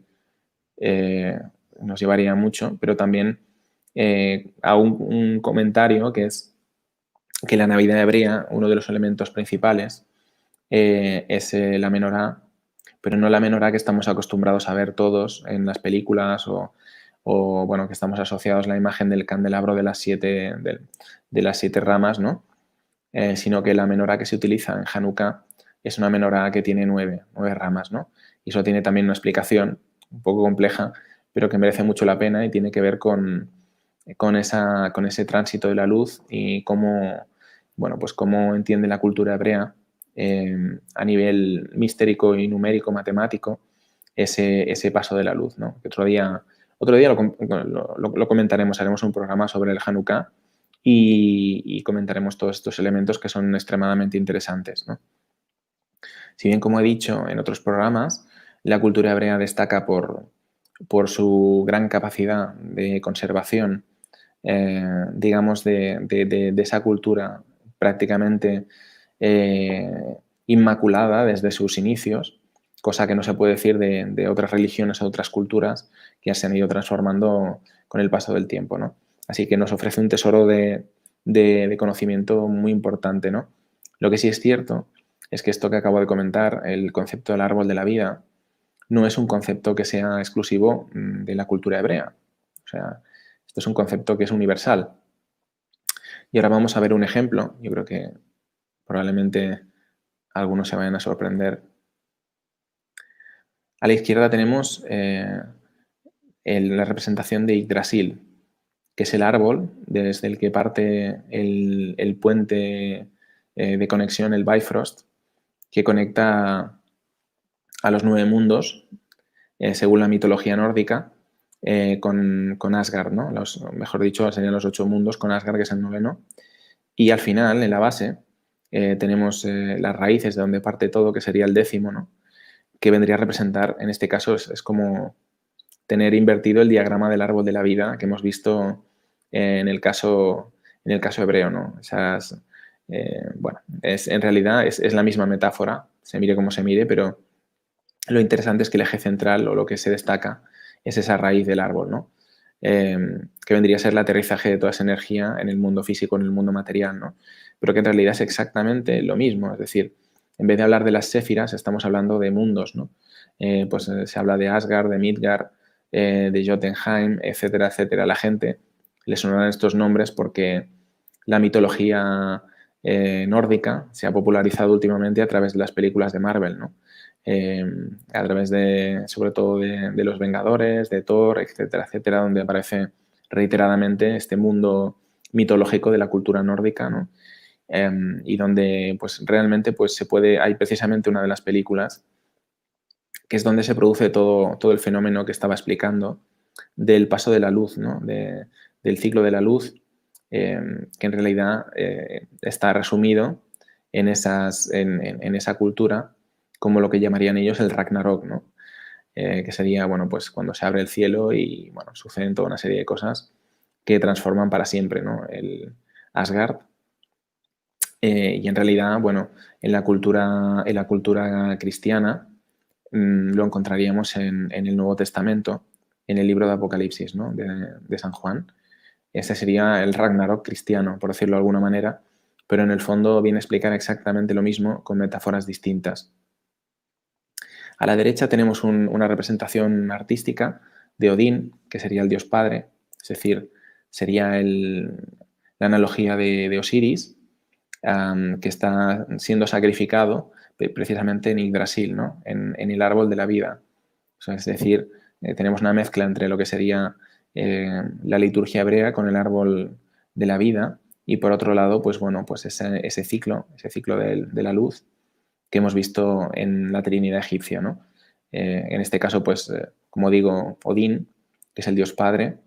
nos llevaría mucho, pero también hago un comentario que es que la Navidad hebrea, uno de los elementos principales, es la menorá, pero no la menorá que estamos acostumbrados a ver todos en las películas o bueno, que estamos asociados a la imagen del candelabro de las 7 ramas, ¿no? Sino que la menorá que se utiliza en Hanukkah es una menorá que tiene 9 ramas, ¿no? Y eso tiene también una explicación un poco compleja, pero que merece mucho la pena y tiene que ver con ese tránsito de la luz y cómo, bueno, pues cómo entiende la cultura hebrea a nivel mistérico y numérico, matemático, ese paso de la luz, ¿no? Que otro día lo comentaremos, haremos un programa sobre el Hanukkah y comentaremos todos estos elementos que son extremadamente interesantes, ¿no? Si bien, como he dicho en otros programas, la cultura hebrea destaca por su gran capacidad de conservación, digamos, de esa cultura prácticamente inmaculada desde sus inicios, cosa que no se puede decir de otras religiones o otras culturas que se han ido transformando con el paso del tiempo, ¿no? Así que nos ofrece un tesoro de conocimiento muy importante, ¿no? Lo que sí es cierto es que esto que acabo de comentar, el concepto del árbol de la vida, no es un concepto que sea exclusivo de la cultura hebrea. O sea, esto es un concepto que es universal. Y ahora vamos a ver un ejemplo. Yo creo que probablemente algunos se vayan a sorprender. A la izquierda tenemos la representación de Yggdrasil, que es el árbol desde el que parte el puente de conexión, el Bifrost, que conecta a los 9 mundos, según la mitología nórdica, con Asgard, ¿no? Mejor dicho, serían los 8 mundos con Asgard, que es el noveno. Y al final, en la base, tenemos las raíces de donde parte todo, que sería el 10º, ¿no? Que vendría a representar, en este caso, es como tener invertido el diagrama del árbol de la vida que hemos visto en el caso hebreo, ¿no? Bueno, en realidad es la misma metáfora, se mire como se mire, pero lo interesante es que el eje central o lo que se destaca es esa raíz del árbol, ¿no? Que vendría a ser el aterrizaje de toda esa energía en el mundo físico, en el mundo material, ¿no? Pero que en realidad es exactamente lo mismo, es decir, en vez de hablar de las séfiras, estamos hablando de mundos, ¿no? Se habla de Asgard, de Midgard, de Jotunheim, etcétera, etcétera. A la gente le sonarán estos nombres porque la mitología nórdica se ha popularizado últimamente a través de las películas de Marvel, ¿no? A través sobre todo de los Vengadores, de Thor, etcétera, etcétera, donde aparece reiteradamente este mundo mitológico de la cultura nórdica, ¿no? y donde pues realmente pues hay precisamente una de las películas que es donde se produce todo el fenómeno que estaba explicando del paso de la luz, ¿no? Del ciclo de la luz, que en realidad está resumido en esa cultura como lo que llamarían ellos el Ragnarok, ¿no? Que sería, bueno, pues cuando se abre el cielo y, bueno, suceden toda una serie de cosas que transforman para siempre, ¿no? El Asgard. Y en realidad, bueno, en la cultura cristiana lo encontraríamos en el Nuevo Testamento, en el libro de Apocalipsis, ¿no? de San Juan. Ese sería el Ragnarok cristiano, por decirlo de alguna manera, pero en el fondo viene a explicar exactamente lo mismo con metáforas distintas. A la derecha tenemos una representación artística de Odín, que sería el dios padre, es decir, sería la analogía de Osiris, que está siendo sacrificado precisamente en Yggdrasil, ¿no? en el árbol de la vida. O sea, es decir, tenemos una mezcla entre lo que sería la liturgia hebrea con el árbol de la vida y por otro lado, pues bueno, pues ese ciclo de la luz que hemos visto en la Trinidad egipcia, ¿no? En este caso, pues, como digo, Odín, que es el dios padre,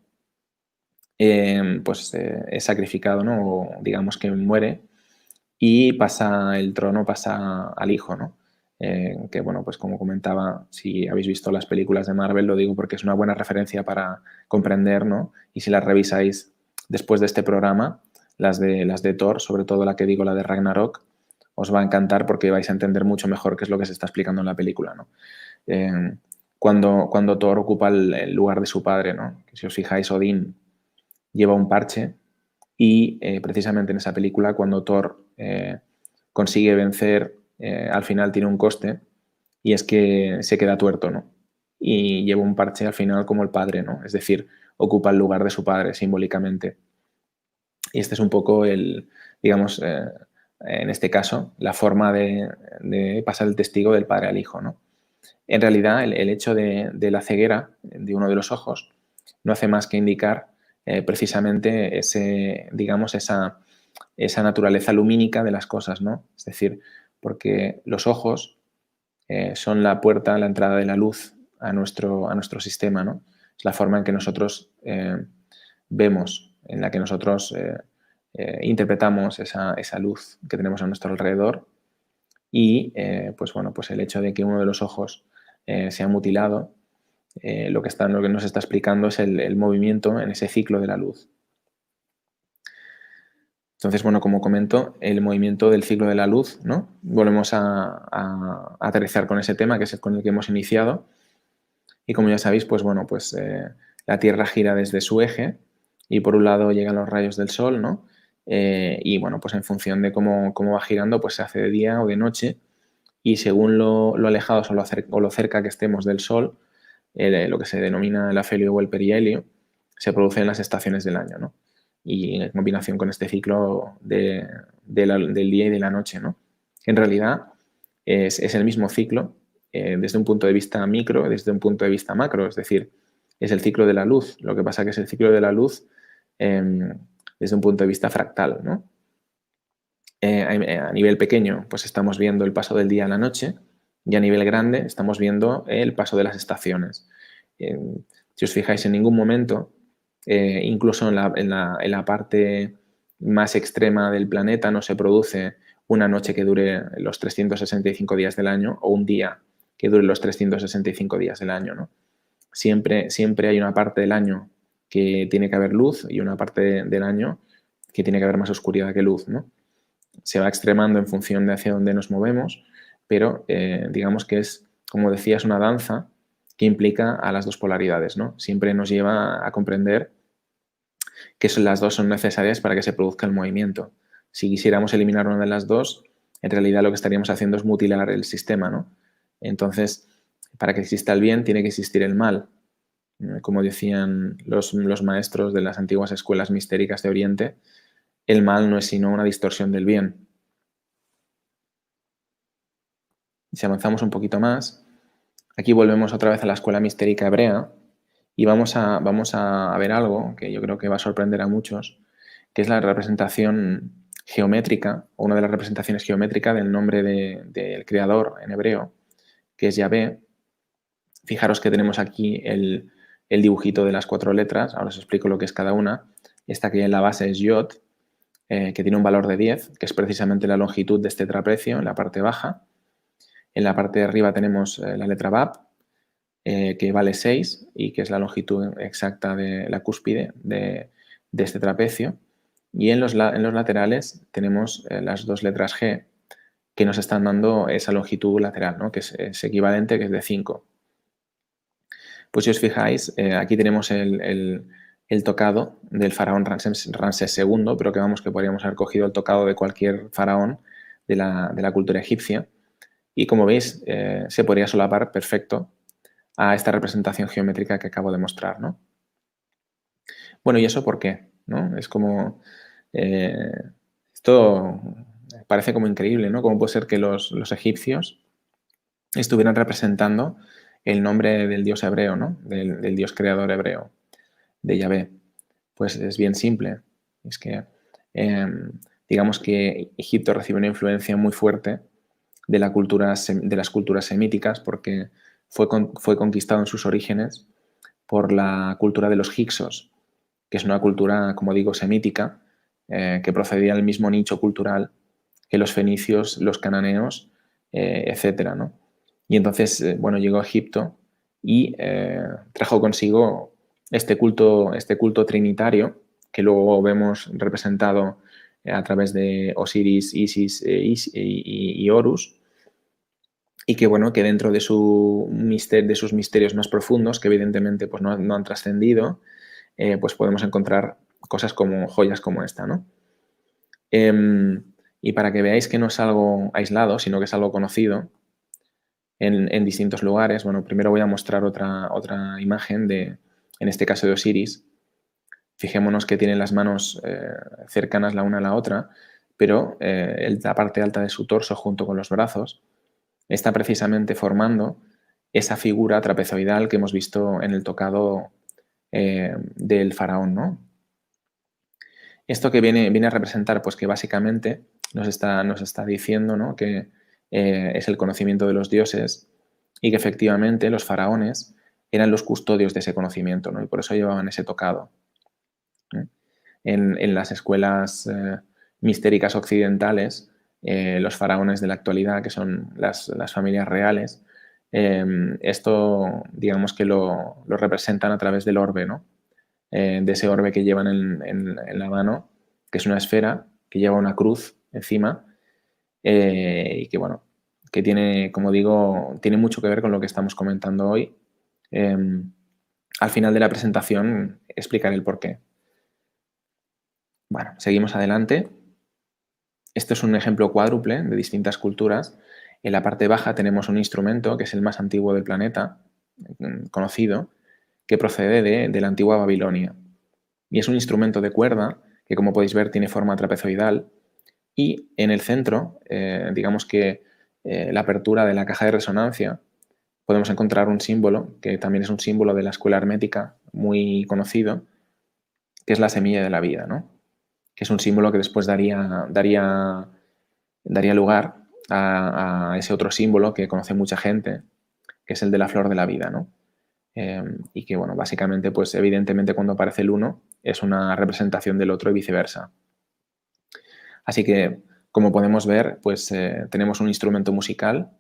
pues es sacrificado, ¿no? O digamos que muere y el trono pasa al hijo, ¿no? Que, bueno, pues como comentaba, si habéis visto las películas de Marvel, lo digo porque es una buena referencia para comprender, ¿no? Y si las revisáis después de este programa, las de Thor, sobre todo la que digo, la de Ragnarok, os va a encantar porque vais a entender mucho mejor qué es lo que se está explicando en la película, ¿no? Cuando Thor ocupa el lugar de su padre, ¿no? Si os fijáis, Odín lleva un parche y precisamente en esa película, cuando Thor consigue vencer, al final tiene un coste y es que se queda tuerto, ¿no? Y lleva un parche al final como el padre, ¿no? Es decir, ocupa el lugar de su padre simbólicamente. Y este es un poco digamos, en este caso, la forma de pasar el testigo del padre al hijo, ¿no? En realidad, el hecho de la ceguera de uno de los ojos no hace más que indicar precisamente digamos, esa naturaleza lumínica de las cosas, ¿no? Es decir, porque los ojos son la puerta, la entrada de la luz a nuestro sistema, ¿no? Es la forma en que nosotros vemos, en la que nosotros interpretamos esa luz que tenemos a nuestro alrededor y, pues bueno, pues el hecho de que uno de los ojos sea mutilado, lo que nos está explicando es el movimiento en ese ciclo de la luz. Entonces, bueno, como comento, el movimiento del ciclo de la luz, ¿no? Volvemos a aterrizar con ese tema, que es con el que hemos iniciado. Y como ya sabéis, pues bueno, pues la Tierra gira desde su eje y por un lado llegan los rayos del Sol, ¿no? Y bueno, pues en función de cómo va girando, pues se hace de día o de noche y según lo alejados o lo cerca que estemos del Sol, lo que se denomina el afelio o el perihelio, se producen las estaciones del año, ¿no? Y en combinación con este ciclo del día y de la noche, ¿no? En realidad es el mismo ciclo desde un punto de vista micro, desde un punto de vista macro, es decir, es el ciclo de la luz. Lo que pasa que es el ciclo de la luz desde un punto de vista fractal, ¿no? A nivel pequeño, pues estamos viendo el paso del día a la noche y a nivel grande estamos viendo el paso de las estaciones. Si os fijáis, en ningún momento, incluso en la parte más extrema del planeta, no se produce una noche que dure los 365 días del año o un día que dure los 365 días del año, ¿no? Siempre hay una parte del año que tiene que haber luz y una parte del año que tiene que haber más oscuridad que luz, ¿no? Se va extremando en función de hacia dónde nos movemos, pero digamos que es, como decía, es una danza que implica a las dos polaridades, ¿no? Siempre nos lleva a comprender que las dos son necesarias para que se produzca el movimiento. Si quisiéramos eliminar una de las dos, en realidad lo que estaríamos haciendo es mutilar el sistema, ¿no? Entonces, para que exista el bien, tiene que existir el mal. Como decían los maestros de las antiguas escuelas mistéricas de Oriente, el mal no es sino una distorsión del bien. Si avanzamos un poquito más, aquí volvemos otra vez a la escuela mistérica hebrea y vamos a ver algo que yo creo que va a sorprender a muchos, que es la representación geométrica, o una de las representaciones geométricas del nombre del creador en hebreo, que es Yahvé. Fijaros que tenemos aquí el dibujito de las 4 letras. Ahora os explico lo que es cada una. Esta que en la base es Yod, que tiene un valor de 10, que es precisamente la longitud de este trapecio en la parte baja. En la parte de arriba tenemos la letra Bab, que vale 6 y que es la longitud exacta de la cúspide de este trapecio. Y en los laterales tenemos las 2 letras G, que nos están dando esa longitud lateral, ¿no? Que es equivalente, que es de 5. Pues si os fijáis, aquí tenemos el tocado del faraón Ramsés II, pero que vamos, que podríamos haber cogido el tocado de cualquier faraón de la cultura egipcia. Y como veis, se podría solapar perfecto a esta representación geométrica que acabo de mostrar, ¿no? Bueno, ¿y eso por qué? ¿No? Es como... esto parece como increíble, ¿no? ¿Cómo puede ser que los egipcios estuvieran representando el nombre del dios hebreo, ¿no? Del dios creador hebreo, de Yahvé? Pues es bien simple. Es que, digamos que Egipto recibe una influencia muy fuerte de las culturas semíticas, porque fue conquistado en sus orígenes por la cultura de los hicsos, que es una cultura, como digo, semítica, que procedía del mismo nicho cultural que los fenicios, los cananeos, etcétera, ¿no? Y entonces, bueno, llegó a Egipto y trajo consigo este culto trinitario, que luego vemos representado a través de Osiris, Isis y Horus, y que, bueno, que dentro de sus misterios más profundos, que evidentemente pues, no han trascendido, pues podemos encontrar cosas como joyas como esta, ¿no? Y para que veáis que no es algo aislado, sino que es algo conocido en distintos lugares, bueno, primero voy a mostrar otra imagen en este caso de Osiris. Fijémonos que tienen las manos cercanas la una a la otra, pero la parte alta de su torso junto con los brazos está precisamente formando esa figura trapezoidal que hemos visto en el tocado del faraón, ¿no? Esto que viene a representar, pues que básicamente nos está diciendo, ¿no? Que es el conocimiento de los dioses y que efectivamente los faraones eran los custodios de ese conocimiento, ¿no? Y por eso llevaban ese tocado. En las escuelas mistéricas occidentales, los faraones de la actualidad, que son las familias reales, esto digamos que lo representan a través del orbe, ¿no? De ese orbe que llevan en la mano, que es una esfera que lleva una cruz encima y que, bueno, que tiene, como digo, tiene mucho que ver con lo que estamos comentando hoy. Al final de la presentación explicaré el porqué. Bueno, seguimos adelante. Esto es un ejemplo cuádruple de distintas culturas. En la parte baja tenemos un instrumento que es el más antiguo del planeta, conocido, que procede de la antigua Babilonia. Y es un instrumento de cuerda que, como podéis ver, tiene forma trapezoidal. Y en el centro, digamos que la apertura de la caja de resonancia, podemos encontrar un símbolo, que también es un símbolo de la escuela hermética muy conocido, que es la semilla de la vida, ¿no? Que es un símbolo que después daría lugar a ese otro símbolo que conoce mucha gente, que es el de la flor de la vida, ¿no? Y que, bueno, básicamente, pues evidentemente cuando aparece el uno es una representación del otro y viceversa. Así que, como podemos ver, pues tenemos un instrumento musical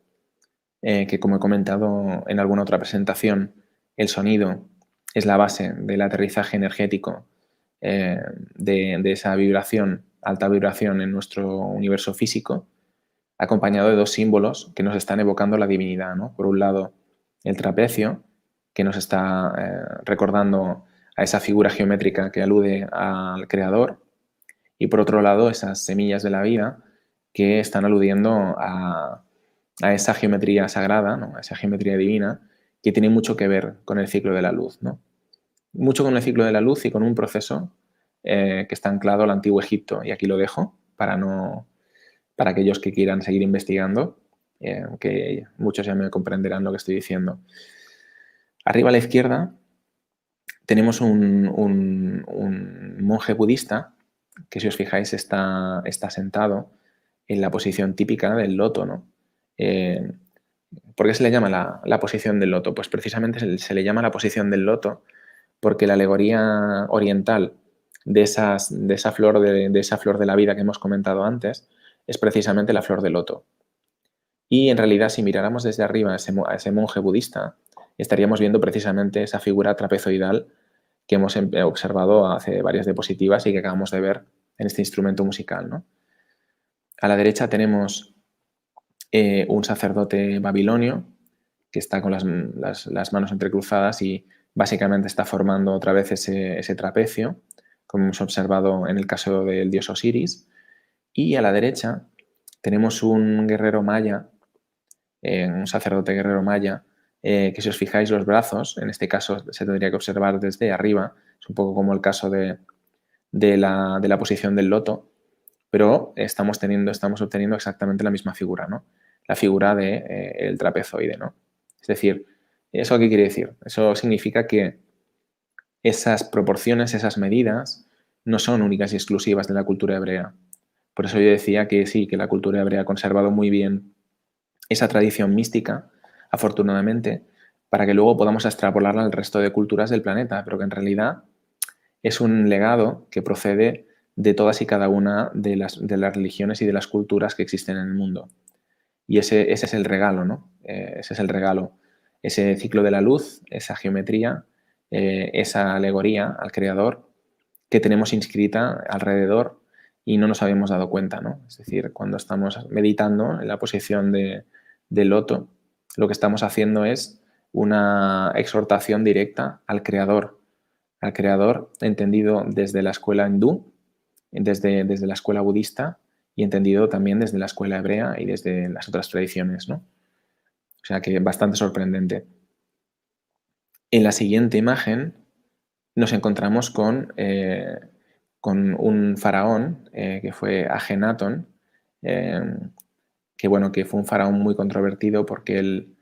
que, como he comentado en alguna otra presentación, el sonido es la base del aterrizaje energético de esa vibración, alta vibración en nuestro universo físico, acompañado de 2 símbolos que nos están evocando la divinidad, ¿no? Por un lado, el trapecio, que nos está recordando a esa figura geométrica que alude al creador, y por otro lado, esas semillas de la vida que están aludiendo a esa geometría sagrada, ¿no? A esa geometría divina, que tiene mucho que ver con el ciclo de la luz, ¿no? Mucho con el ciclo de la luz y con un proceso que está anclado al antiguo Egipto. Y aquí lo dejo para aquellos que quieran seguir investigando, que muchos ya me comprenderán lo que estoy diciendo. Arriba a la izquierda tenemos un monje budista que si os fijáis está sentado en la posición típica del loto, ¿no? ¿Por qué se le llama la posición del loto? Pues precisamente se le llama la posición del loto porque la alegoría oriental de esa flor de la vida que hemos comentado antes es precisamente la flor de loto. Y en realidad, si miráramos desde arriba a ese monje budista, estaríamos viendo precisamente esa figura trapezoidal que hemos observado hace varias diapositivas y que acabamos de ver en este instrumento musical, ¿no? A la derecha tenemos un sacerdote babilonio que está con las manos entrecruzadas y básicamente está formando otra vez ese trapecio, como hemos observado en el caso del dios Osiris. Y a la derecha tenemos un guerrero maya, un sacerdote guerrero maya, que si os fijáis los brazos, en este caso se tendría que observar desde arriba, es un poco como el caso de la posición del loto, pero estamos obteniendo exactamente la misma figura, ¿no? La figura del trapezoide, ¿no? Es decir, ¿eso qué quiere decir? Eso significa que esas proporciones, esas medidas, no son únicas y exclusivas de la cultura hebrea. Por eso yo decía que sí, que la cultura hebrea ha conservado muy bien esa tradición mística, afortunadamente, para que luego podamos extrapolarla al resto de culturas del planeta, pero que en realidad es un legado que procede de todas y cada una de las religiones y de las culturas que existen en el mundo. Y ese es el regalo, ¿no? Ese es el regalo. Ese ciclo de la luz, esa geometría, esa alegoría al creador que tenemos inscrita alrededor y no nos habíamos dado cuenta, ¿no? Es decir, cuando estamos meditando en la posición del loto, lo que estamos haciendo es una exhortación directa al creador entendido desde la escuela hindú, desde la escuela budista y entendido también desde la escuela hebrea y desde las otras tradiciones, ¿no? O sea que bastante sorprendente. En la siguiente imagen nos encontramos con un faraón que fue Ajenatón, que fue un faraón muy controvertido porque él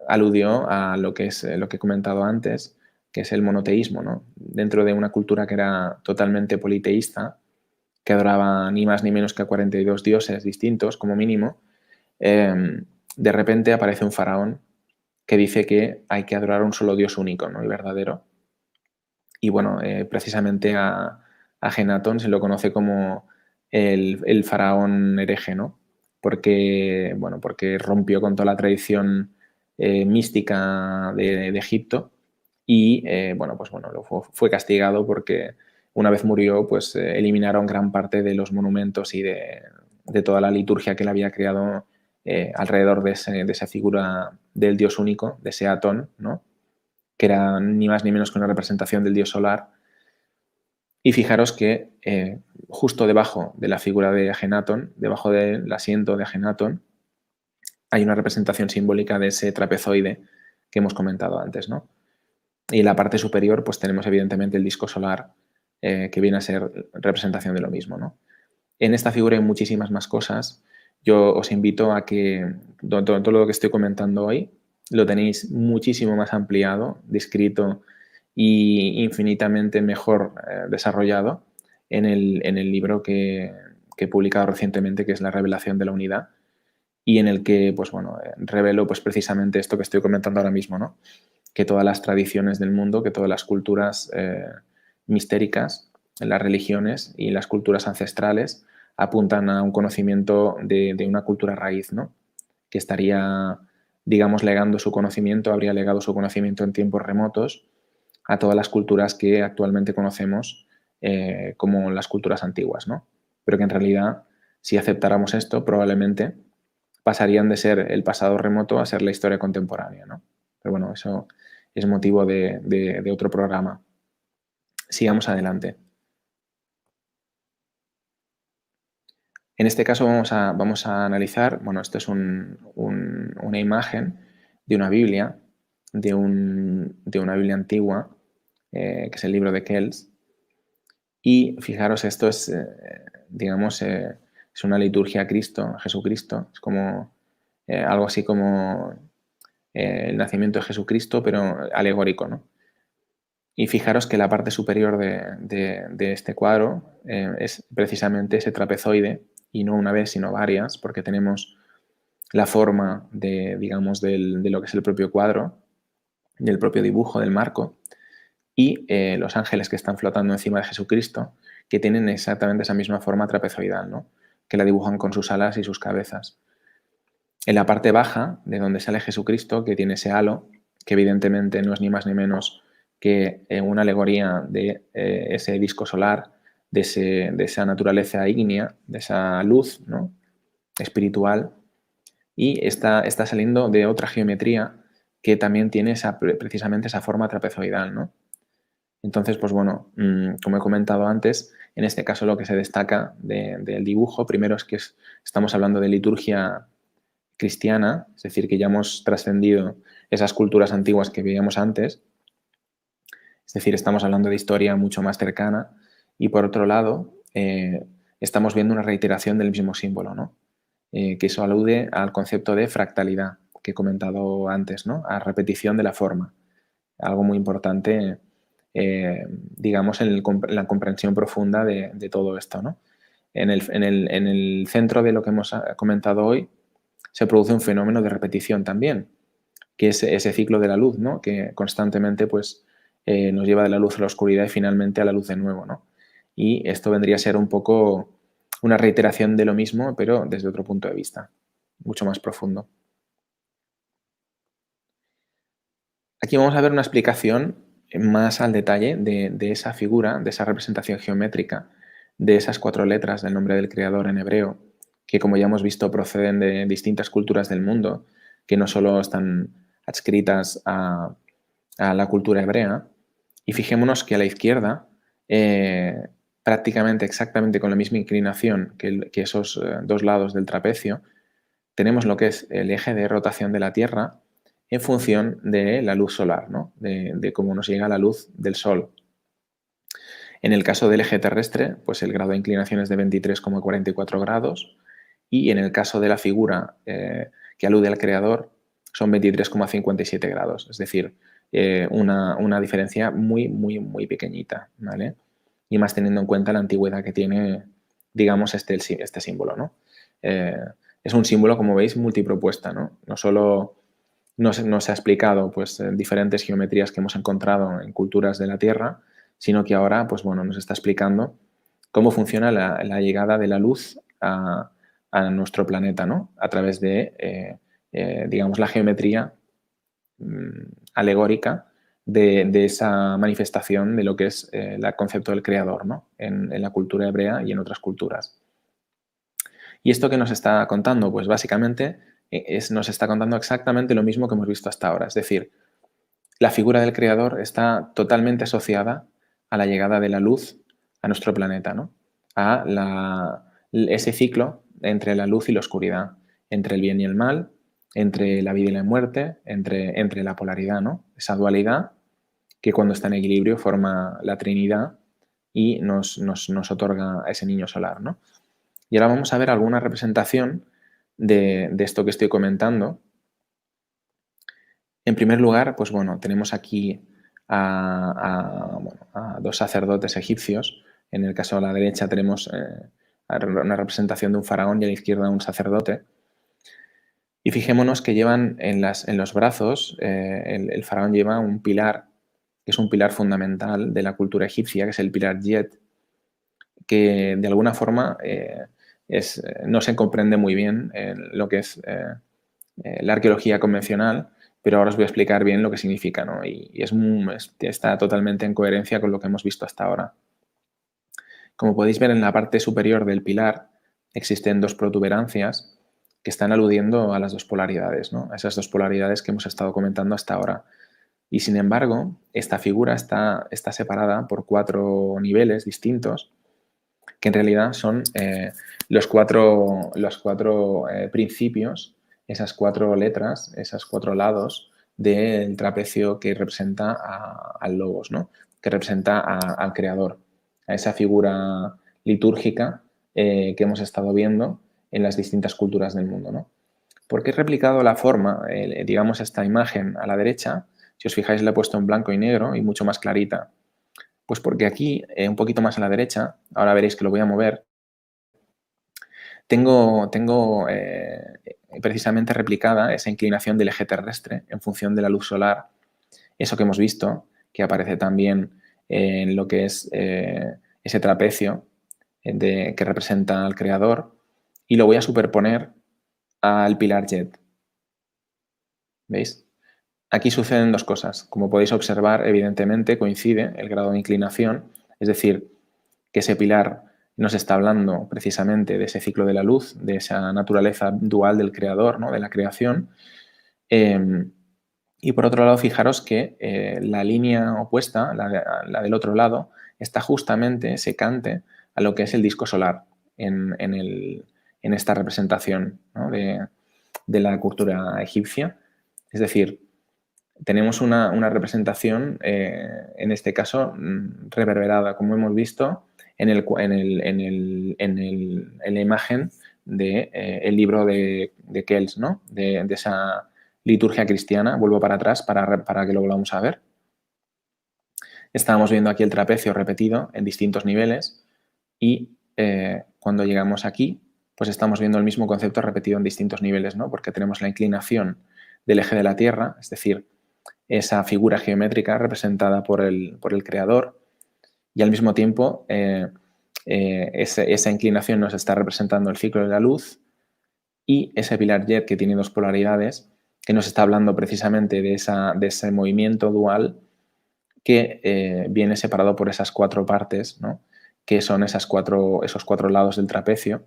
aludió a lo que he comentado antes, que es el monoteísmo, ¿no? Dentro de una cultura que era totalmente politeísta, que adoraba ni más ni menos que a 42 dioses distintos, como mínimo, de repente aparece un faraón que dice que hay que adorar a un solo Dios único, ¿no? Y verdadero. Y bueno, precisamente a Ajenatón se lo conoce como el faraón hereje, ¿no? Porque rompió con toda la tradición mística de Egipto y fue castigado porque una vez murió, pues eliminaron gran parte de los monumentos y de toda la liturgia que él había creado alrededor de esa figura del dios único, de ese Atón, ¿no? Que era ni más ni menos que una representación del dios solar. Y fijaros que justo debajo de la figura de Ajenatón, debajo del asiento de Ajenatón, hay una representación simbólica de ese trapezoide que hemos comentado antes, ¿no? Y en la parte superior, pues tenemos evidentemente el disco solar, que viene a ser representación de lo mismo, ¿no? En esta figura hay muchísimas más cosas. Yo os invito a que todo lo que estoy comentando hoy lo tenéis muchísimo más ampliado, descrito y infinitamente mejor desarrollado en el libro que he publicado recientemente, que es La revelación de la unidad, y en el que revelo pues, precisamente esto que estoy comentando ahora mismo, ¿no? Que todas las tradiciones del mundo, que todas las culturas mistéricas, las religiones y las culturas ancestrales apuntan a un conocimiento de una cultura raíz, ¿no? Que estaría, digamos, habría legado su conocimiento en tiempos remotos a todas las culturas que actualmente conocemos como las culturas antiguas, ¿no? Pero que en realidad, si aceptáramos esto, probablemente pasarían de ser el pasado remoto a ser la historia contemporánea, ¿no? Pero bueno, eso es motivo de otro programa. Sigamos adelante. En este caso vamos a analizar, esto es una imagen de una Biblia, de una Biblia antigua, que es el libro de Kells. Y fijaros, esto es, digamos, es una liturgia a Cristo, a Jesucristo. Es como algo así como el nacimiento de Jesucristo, pero alegórico, ¿no? Y fijaros que la parte superior de este cuadro es precisamente ese trapezoide, y no una vez, sino varias, porque tenemos la forma de, digamos, de lo que es el propio cuadro, del propio dibujo, del marco, y los ángeles que están flotando encima de Jesucristo, que tienen exactamente esa misma forma trapezoidal, ¿no? Que la dibujan con sus alas y sus cabezas. En la parte baja, de donde sale Jesucristo, que tiene ese halo, que evidentemente no es ni más ni menos que una alegoría de ese disco solar, de esa naturaleza ígnea, de esa luz, ¿no?, espiritual, y está saliendo de otra geometría que también tiene precisamente esa forma trapezoidal, ¿no? Entonces, pues bueno, como he comentado antes, en este caso lo que se destaca del dibujo, primero es que estamos hablando de liturgia cristiana, es decir, que ya hemos trascendido esas culturas antiguas que veíamos antes, es decir, estamos hablando de historia mucho más cercana, y por otro lado, estamos viendo una reiteración del mismo símbolo, ¿no? Que eso alude al concepto de fractalidad que he comentado antes, ¿no?, a repetición de la forma, algo muy importante, digamos, en la comprensión profunda de todo esto, ¿no? En el centro de lo que hemos comentado hoy se produce un fenómeno de repetición también, que es ese ciclo de la luz, ¿no?, que constantemente pues, nos lleva de la luz a la oscuridad y finalmente a la luz de nuevo, ¿no? Y esto vendría a ser un poco una reiteración de lo mismo, pero desde otro punto de vista, mucho más profundo. Aquí vamos a ver una explicación más al detalle de esa figura, de esa representación geométrica, de esas 4 letras del nombre del creador en hebreo, que como ya hemos visto proceden de distintas culturas del mundo, que no solo están adscritas a la cultura hebrea. Y fijémonos que a la izquierda, prácticamente exactamente con la misma inclinación que esos 2 lados del trapecio, tenemos lo que es el eje de rotación de la Tierra en función de la luz solar, ¿no?, de cómo nos llega la luz del Sol. En el caso del eje terrestre, pues el grado de inclinación es de 23,44 grados, y en el caso de la figura que alude al creador son 23,57 grados, es decir, una diferencia muy, muy, muy pequeñita, ¿vale? Y más teniendo en cuenta la antigüedad que tiene, digamos, este símbolo, ¿no? Es un símbolo, como veis, multipropuesta, ¿no? No solo nos ha explicado pues, diferentes geometrías que hemos encontrado en culturas de la Tierra, sino que ahora pues, bueno, nos está explicando cómo funciona la llegada de la luz a nuestro planeta, ¿no?, a través de, digamos, la geometría alegórica de esa manifestación de lo que es el concepto del creador, ¿no?, en la cultura hebrea y en otras culturas. ¿Y esto qué nos está contando? Pues básicamente nos está contando exactamente lo mismo que hemos visto hasta ahora. Es decir, la figura del creador está totalmente asociada a la llegada de la luz a nuestro planeta, ¿no?, a ese ciclo entre la luz y la oscuridad, entre el bien y el mal, entre la vida y la muerte, entre la polaridad, ¿no?, esa dualidad que cuando está en equilibrio forma la Trinidad y nos otorga a ese niño solar, ¿no? Y ahora vamos a ver alguna representación de esto que estoy comentando. En primer lugar, pues bueno, tenemos aquí a 2 sacerdotes egipcios. En el caso de la derecha tenemos una representación de un faraón y a la izquierda un sacerdote. Y fijémonos que llevan en los brazos, el faraón lleva un pilar, que es un pilar fundamental de la cultura egipcia, que es el pilar Yet, que de alguna forma no se comprende muy bien lo que es la arqueología convencional, pero ahora os voy a explicar bien lo que significa, ¿no? Y está totalmente en coherencia con lo que hemos visto hasta ahora. Como podéis ver, en la parte superior del pilar existen 2 protuberancias que están aludiendo a las 2 polaridades, ¿no?, a esas 2 polaridades que hemos estado comentando hasta ahora. Y sin embargo, esta figura está separada por 4 niveles distintos, que en realidad son los cuatro principios, esas 4 letras, esos 4 lados del trapecio que representa al logos, ¿no?, que representa al creador, a esa figura litúrgica que hemos estado viendo en las distintas culturas del mundo, ¿no? ¿Por qué he replicado la forma, digamos, esta imagen a la derecha? Si os fijáis, la he puesto en blanco y negro y mucho más clarita. Pues porque aquí, un poquito más a la derecha, ahora veréis que lo voy a mover, tengo precisamente replicada esa inclinación del eje terrestre en función de la luz solar. Eso que hemos visto, que aparece también en lo que es ese trapecio que representa al creador, y lo voy a superponer al pilar jet. ¿Veis? Aquí suceden dos cosas. Como podéis observar, evidentemente coincide el grado de inclinación, es decir, que ese pilar nos está hablando precisamente de ese ciclo de la luz, de esa naturaleza dual del creador, ¿no? De la creación. Y por otro lado, fijaros que la línea opuesta, la del otro lado, está justamente secante a lo que es el disco solar en esta representación, ¿no? de la cultura egipcia. Es decir, tenemos una representación, en este caso, reverberada, como hemos visto en la imagen del libro de Kells, ¿no? de esa liturgia cristiana. Vuelvo para atrás para que lo volvamos a ver. Estábamos viendo aquí el trapecio repetido en distintos niveles y cuando llegamos aquí, pues estamos viendo el mismo concepto repetido en distintos niveles, ¿no? Porque tenemos la inclinación del eje de la Tierra, es decir, esa figura geométrica representada por el creador, y al mismo tiempo esa inclinación nos está representando el ciclo de la luz, y ese pilar jet, que tiene dos polaridades, que nos está hablando precisamente de ese movimiento dual que viene separado por esas cuatro partes, ¿no? Que son esos cuatro lados del trapecio,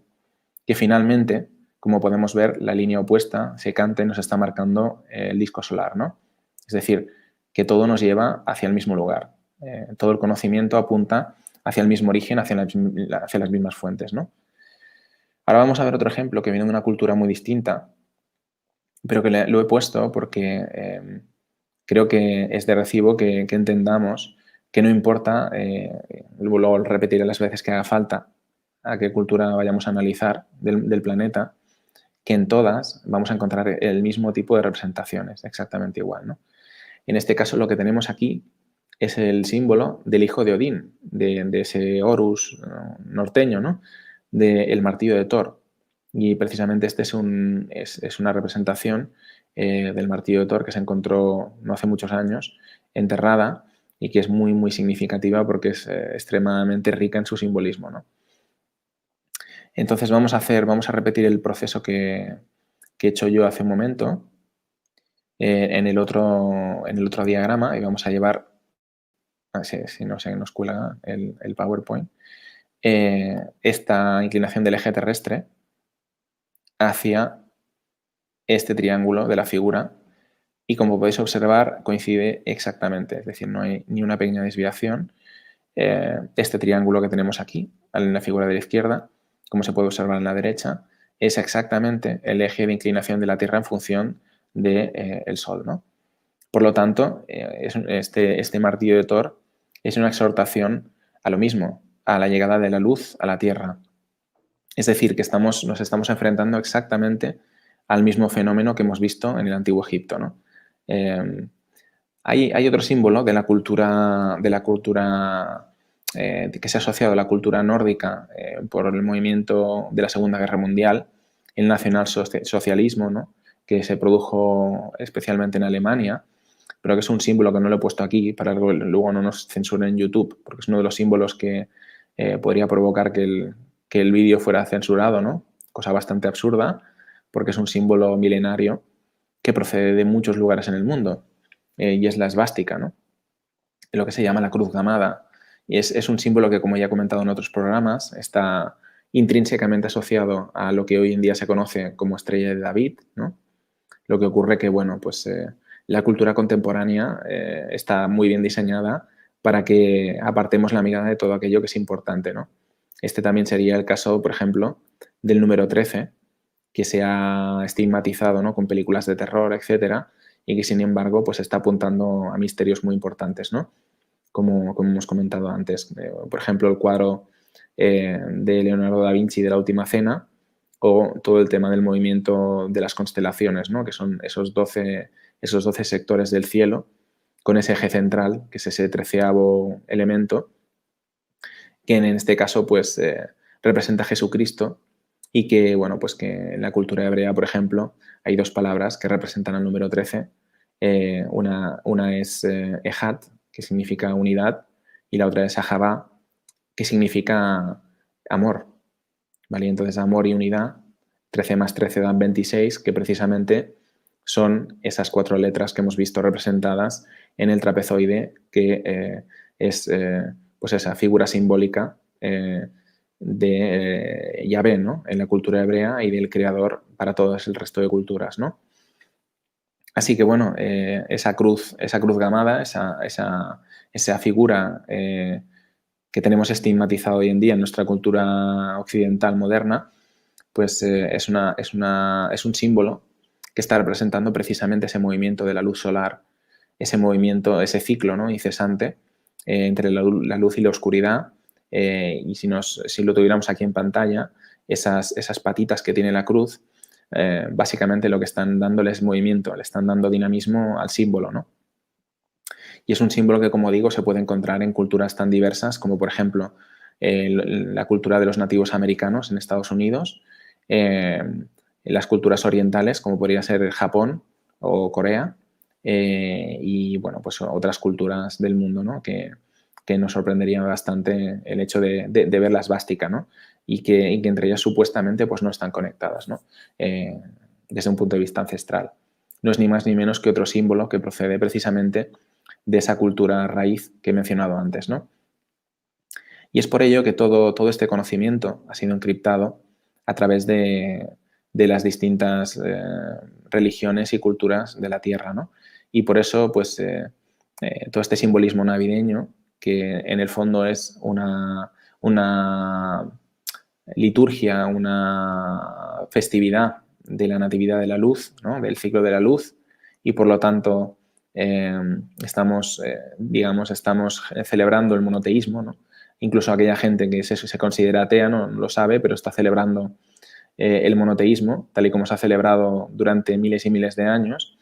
que finalmente, como podemos ver, la línea opuesta, secante, nos está marcando el disco solar, ¿no? Es decir, que todo nos lleva hacia el mismo lugar. Todo el conocimiento apunta hacia el mismo origen, hacia las mismas fuentes, ¿no? Ahora vamos a ver otro ejemplo que viene de una cultura muy distinta, pero que lo he puesto porque creo que es de recibo que entendamos que no importa, lo repetiré las veces que haga falta, a qué cultura vayamos a analizar del planeta, que en todas vamos a encontrar el mismo tipo de representaciones, exactamente igual, ¿no? En este caso lo que tenemos aquí es el símbolo del hijo de Odín, de ese Horus norteño, ¿no? Del martillo de Thor. Y precisamente este es una representación del martillo de Thor que se encontró no hace muchos años, enterrada, y que es muy, muy significativa porque es extremadamente rica en su simbolismo, ¿no? Entonces vamos a repetir el proceso que he hecho yo hace un momento en el otro diagrama, y vamos a llevar, si no se nos cuela el PowerPoint, esta inclinación del eje terrestre hacia este triángulo de la figura, y como podéis observar coincide exactamente, es decir, no hay ni una pequeña desviación. Este triángulo que tenemos aquí en la figura de la izquierda, como se puede observar en la derecha, es exactamente el eje de inclinación de la Tierra en función del Sol, ¿no? Por lo tanto, este martillo de Thor es una exhortación a lo mismo, a la llegada de la luz a la Tierra. Es decir, que nos estamos enfrentando exactamente al mismo fenómeno que hemos visto en el Antiguo Egipto, ¿no? Hay otro símbolo de la cultura que se ha asociado a la cultura nórdica por el movimiento de la Segunda Guerra Mundial, el nacionalsocialismo, ¿no? Que se produjo especialmente en Alemania, pero que es un símbolo que no lo he puesto aquí para que luego no nos censuren en YouTube, porque es uno de los símbolos que podría provocar que el vídeo fuera censurado, ¿no? Cosa bastante absurda, porque es un símbolo milenario que procede de muchos lugares en el mundo, y es la esvástica, ¿no? Lo que se llama la cruz gamada. Y es un símbolo que, como ya he comentado en otros programas, está intrínsecamente asociado a lo que hoy en día se conoce como estrella de David, ¿no? Lo que ocurre que, bueno, pues la cultura contemporánea está muy bien diseñada para que apartemos la mirada de todo aquello que es importante, ¿no? Este también sería el caso, por ejemplo, del número 13, que se ha estigmatizado, ¿no? Con películas de terror, etcétera, y que, sin embargo, pues está apuntando a misterios muy importantes, ¿no? Como hemos comentado antes. Por ejemplo, el cuadro de Leonardo da Vinci de la Última Cena, o todo el tema del movimiento de las constelaciones, ¿no? Que son esos 12 sectores del cielo con ese eje central, que es ese 13º elemento, que en este caso pues representa a Jesucristo y que, bueno, pues que en la cultura hebrea, por ejemplo, hay dos palabras que representan al número 13. Una es Ejad, que significa unidad, y la otra es Ahavá, que significa amor. ¿Vale? Entonces, amor y unidad, 13 más 13 dan 26, que precisamente son esas 4 letras que hemos visto representadas en el trapezoide, que es pues esa figura simbólica de Yahvé, ¿no? En la cultura hebrea y del creador para todo el resto de culturas, ¿no? Así que, bueno, esa cruz gamada, esa figura que tenemos estigmatizado hoy en día en nuestra cultura occidental moderna, pues es un símbolo que está representando precisamente ese movimiento de la luz solar, ese movimiento, ese ciclo, ¿no? Incesante entre la luz y la oscuridad. Y si lo tuviéramos aquí en pantalla, esas patitas que tiene la cruz, básicamente lo que están dándole es movimiento, le están dando dinamismo al símbolo, ¿no? Y es un símbolo que, como digo, se puede encontrar en culturas tan diversas como, por ejemplo, la cultura de los nativos americanos en Estados Unidos, las culturas orientales, como podría ser Japón o Corea, y, bueno, pues otras culturas del mundo, ¿no? que nos sorprendería bastante el hecho de ver la esvástica, ¿no? Y que entre ellas supuestamente pues no están conectadas, ¿no? Desde un punto de vista ancestral. No es ni más ni menos que otro símbolo que procede precisamente de esa cultura raíz que he mencionado antes, ¿no? Y es por ello que todo este conocimiento ha sido encriptado a través de las distintas religiones y culturas de la Tierra, ¿no? Y por eso, pues, todo este simbolismo navideño, que en el fondo es una liturgia, una festividad de la Natividad de la Luz, ¿no? Del ciclo de la luz, y por lo tanto estamos celebrando el monoteísmo, ¿no? Incluso aquella gente que se considera atea no lo sabe, pero está celebrando el monoteísmo, tal y como se ha celebrado durante miles y miles de años,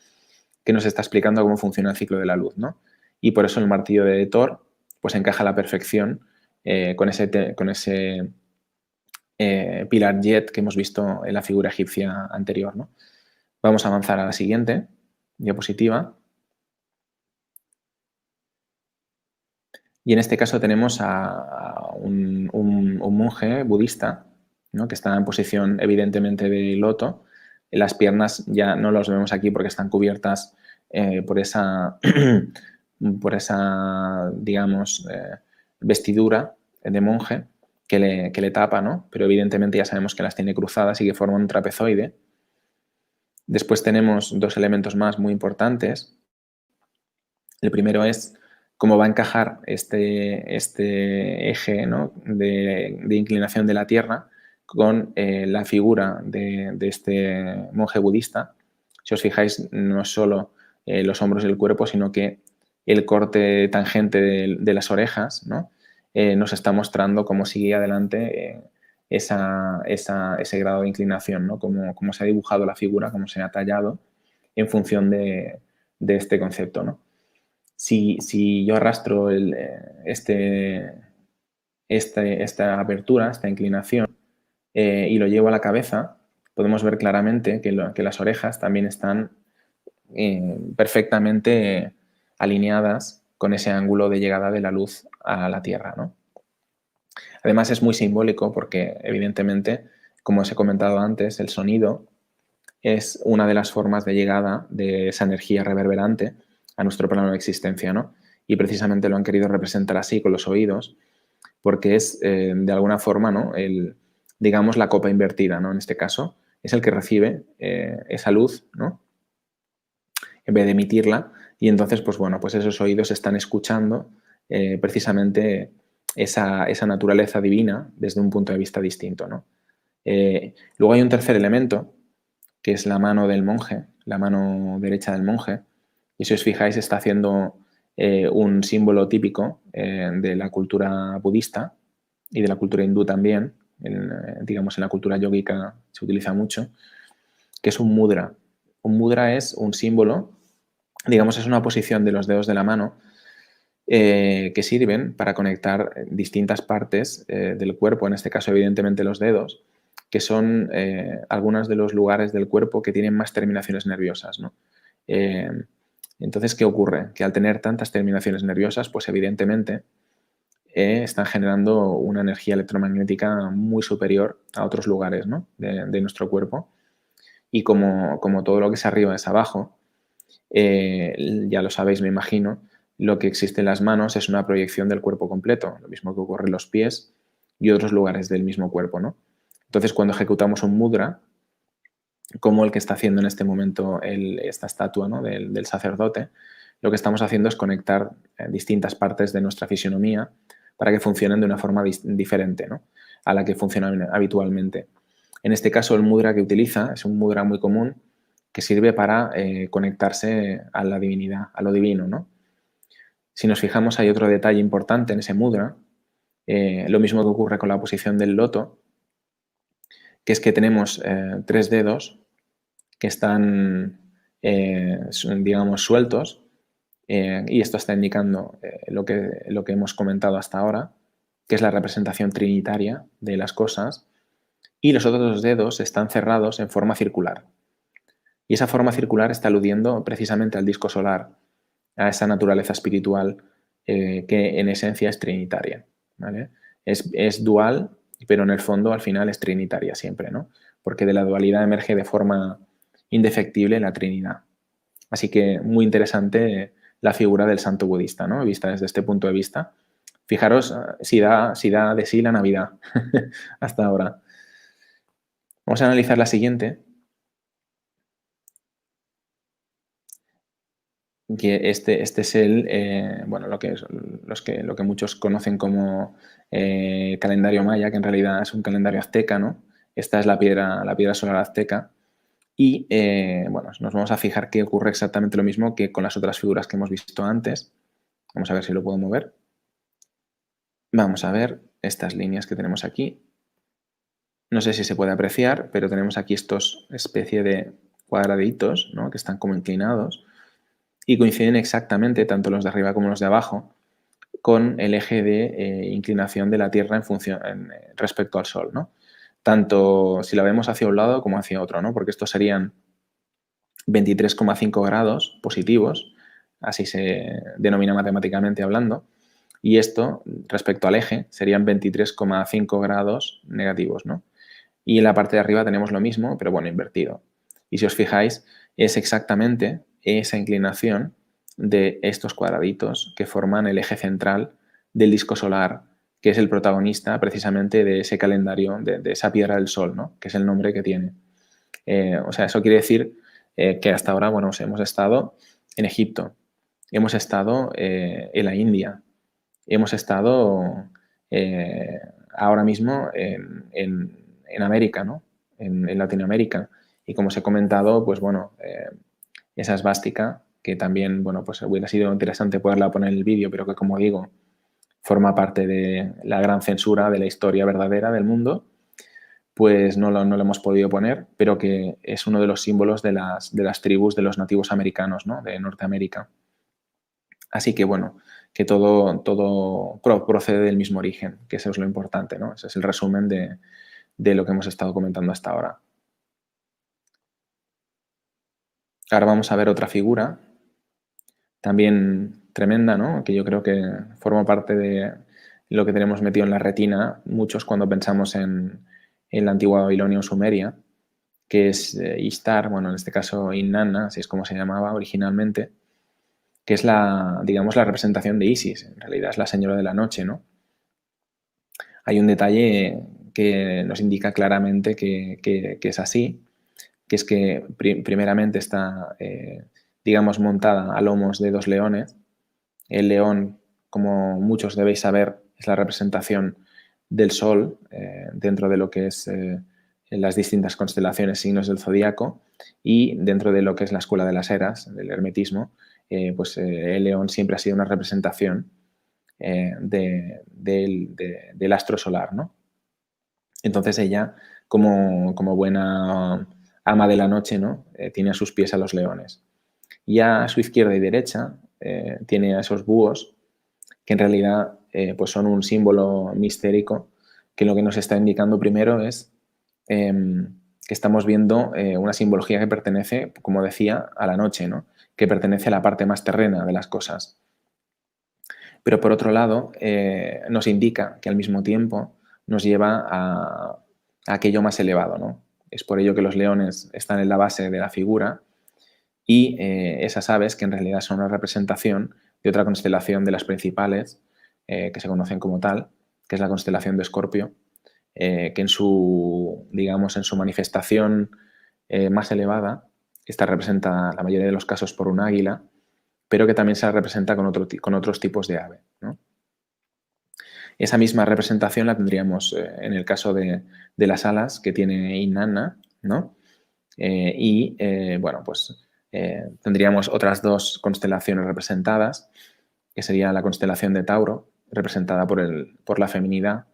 que nos está explicando cómo funciona el ciclo de la luz, ¿no? Y por eso el martillo de Thor pues encaja a la perfección con ese pilar jet que hemos visto en la figura egipcia anterior, ¿no? Vamos a avanzar a la siguiente diapositiva. Y en este caso tenemos a un monje budista, ¿no? Que está en posición evidentemente de loto. Las piernas ya no las vemos aquí porque están cubiertas por esa, digamos, vestidura de monje que le tapa, ¿no? Pero evidentemente ya sabemos que las tiene cruzadas y que forman un trapezoide. Después tenemos dos elementos más muy importantes. El primero es cómo va a encajar este eje, ¿no? de inclinación de la Tierra con la figura de este monje budista. Si os fijáis, no es solo los hombros y el cuerpo, sino que el corte tangente de las orejas, ¿no? Nos está mostrando cómo sigue adelante ese grado de inclinación, ¿no? Cómo se ha dibujado la figura, cómo se ha tallado en función de este concepto, ¿no? Si yo arrastro esta apertura, esta inclinación, y lo llevo a la cabeza, podemos ver claramente que las orejas también están perfectamente alineadas con ese ángulo de llegada de la luz a la Tierra, ¿no? Además es muy simbólico porque, evidentemente, como os he comentado antes, el sonido es una de las formas de llegada de esa energía reverberante a nuestro plano de existencia, ¿no? Y precisamente lo han querido representar así con los oídos, porque es de alguna forma, ¿no? Digamos, la copa invertida, ¿no? En este caso, es el que recibe esa luz, ¿no? En vez de emitirla, y entonces, pues bueno, pues esos oídos están escuchando precisamente esa naturaleza divina desde un punto de vista distinto, ¿no? Luego hay un tercer elemento, que es la mano del monje, la mano derecha del monje, y si os fijáis está haciendo un símbolo típico de la cultura budista y de la cultura hindú también, digamos en la cultura yógica se utiliza mucho, que es un mudra. Un mudra es un símbolo digamos, es una posición de los dedos de la mano que sirven para conectar distintas partes del cuerpo, en este caso evidentemente los dedos, que son algunos de los lugares del cuerpo que tienen más terminaciones nerviosas, ¿no? Entonces, ¿qué ocurre? Que al tener tantas terminaciones nerviosas, pues evidentemente están generando una energía electromagnética muy superior a otros lugares, ¿no? de nuestro cuerpo. Y como todo lo que es arriba es abajo, ya lo sabéis, me imagino, lo que existe en las manos es una proyección del cuerpo completo, lo mismo que ocurre en los pies y otros lugares del mismo cuerpo, ¿no? Entonces, cuando ejecutamos un mudra, como el que está haciendo en este momento esta estatua, ¿no? del sacerdote, lo que estamos haciendo es conectar distintas partes de nuestra fisionomía para que funcionen de una forma diferente, ¿no? a la que funcionan habitualmente. En este caso, el mudra que utiliza es un mudra muy común que sirve para conectarse a la divinidad, a lo divino, ¿no? Si nos fijamos, hay otro detalle importante en ese mudra, lo mismo que ocurre con la posición del loto, que es que tenemos 3 dedos que están, digamos, sueltos, y esto está indicando lo que hemos comentado hasta ahora, que es la representación trinitaria de las cosas, y los otros 2 dedos están cerrados en forma circular. Y esa forma circular está aludiendo precisamente al disco solar, a esa naturaleza espiritual que en esencia es trinitaria, ¿vale? Es dual, pero en el fondo al final es trinitaria siempre, ¿no? Porque de la dualidad emerge de forma indefectible la Trinidad. Así que muy interesante la figura del santo budista, ¿no? Vista desde este punto de vista. Fijaros si da de sí la Navidad hasta ahora. Vamos a analizar la siguiente, que este es bueno, lo que muchos conocen como calendario maya, que en realidad es un calendario azteca, ¿no? Esta es la piedra solar azteca. Y bueno, nos vamos a fijar que ocurre exactamente lo mismo que con las otras figuras que hemos visto antes. Vamos a ver si lo puedo mover. Vamos a ver estas líneas que tenemos aquí. No sé si se puede apreciar, pero tenemos aquí estos especie de cuadraditos, ¿no? Que están como inclinados y coinciden exactamente, tanto los de arriba como los de abajo, con el eje de inclinación de la Tierra respecto al Sol, ¿no? Tanto si la vemos hacia un lado como hacia otro, ¿no? Porque estos serían 23,5 grados positivos, así se denomina matemáticamente hablando, y esto, respecto al eje, serían 23,5 grados negativos, ¿no? Y en la parte de arriba tenemos lo mismo, pero bueno, invertido. Y si os fijáis, es exactamente esa inclinación de estos cuadraditos que forman el eje central del disco solar, que es el protagonista precisamente de ese calendario, de esa piedra del sol, ¿no? Que es el nombre que tiene. O sea, eso quiere decir que hasta ahora, bueno, hemos estado en Egipto, hemos estado en la India, hemos estado ahora mismo en América, ¿no? En Latinoamérica. Y como os he comentado, pues bueno, esa esvástica, que también, bueno, pues hubiera sido interesante poderla poner en el vídeo, pero que como digo, forma parte de la gran censura de la historia verdadera del mundo, pues no lo hemos podido poner, pero que es uno de los símbolos de las tribus de los nativos americanos, ¿no? De Norteamérica. Así que bueno, que todo procede del mismo origen, que eso es lo importante, ¿no? Ese es el resumen de lo que hemos estado comentando hasta ahora. Ahora vamos a ver otra figura, también tremenda, ¿no? Que yo creo que forma parte de lo que tenemos metido en la retina muchos cuando pensamos en la antigua Babilonia o Sumeria, que es Ishtar, bueno, en este caso Inanna, así es como se llamaba originalmente, que es digamos, la representación de Isis, en realidad es la señora de la noche, ¿no? Hay un detalle que nos indica claramente que es así, que es que primeramente está, digamos, montada a lomos de 2 leones. El león, como muchos debéis saber, es la representación del Sol dentro de lo que es las distintas constelaciones, signos del zodíaco, y dentro de lo que es la escuela de las eras, del hermetismo, pues el león siempre ha sido una representación del astro solar, ¿no? Entonces ella, como buena ama de la noche, ¿no? Tiene a sus pies a los leones. Y a su izquierda y derecha tiene a esos búhos que en realidad pues son un símbolo mistérico que lo que nos está indicando primero es que estamos viendo una simbología que pertenece, como decía, a la noche, ¿no? Que pertenece a la parte más terrena de las cosas. Pero por otro lado, nos indica que al mismo tiempo nos lleva a aquello más elevado, ¿no? Es por ello que los leones están en la base de la figura y esas aves, que en realidad son una representación de otra constelación de las principales, que se conocen como tal, que es la constelación de Escorpio, que en su, digamos, en su manifestación más elevada, está representada la mayoría de los casos por un águila, pero que también se representa con otros tipos de ave, ¿no? Esa misma representación la tendríamos en el caso de las alas que tiene Inanna, ¿no? Bueno, pues tendríamos otras dos constelaciones representadas, que sería la constelación de Tauro, representada por la feminidad.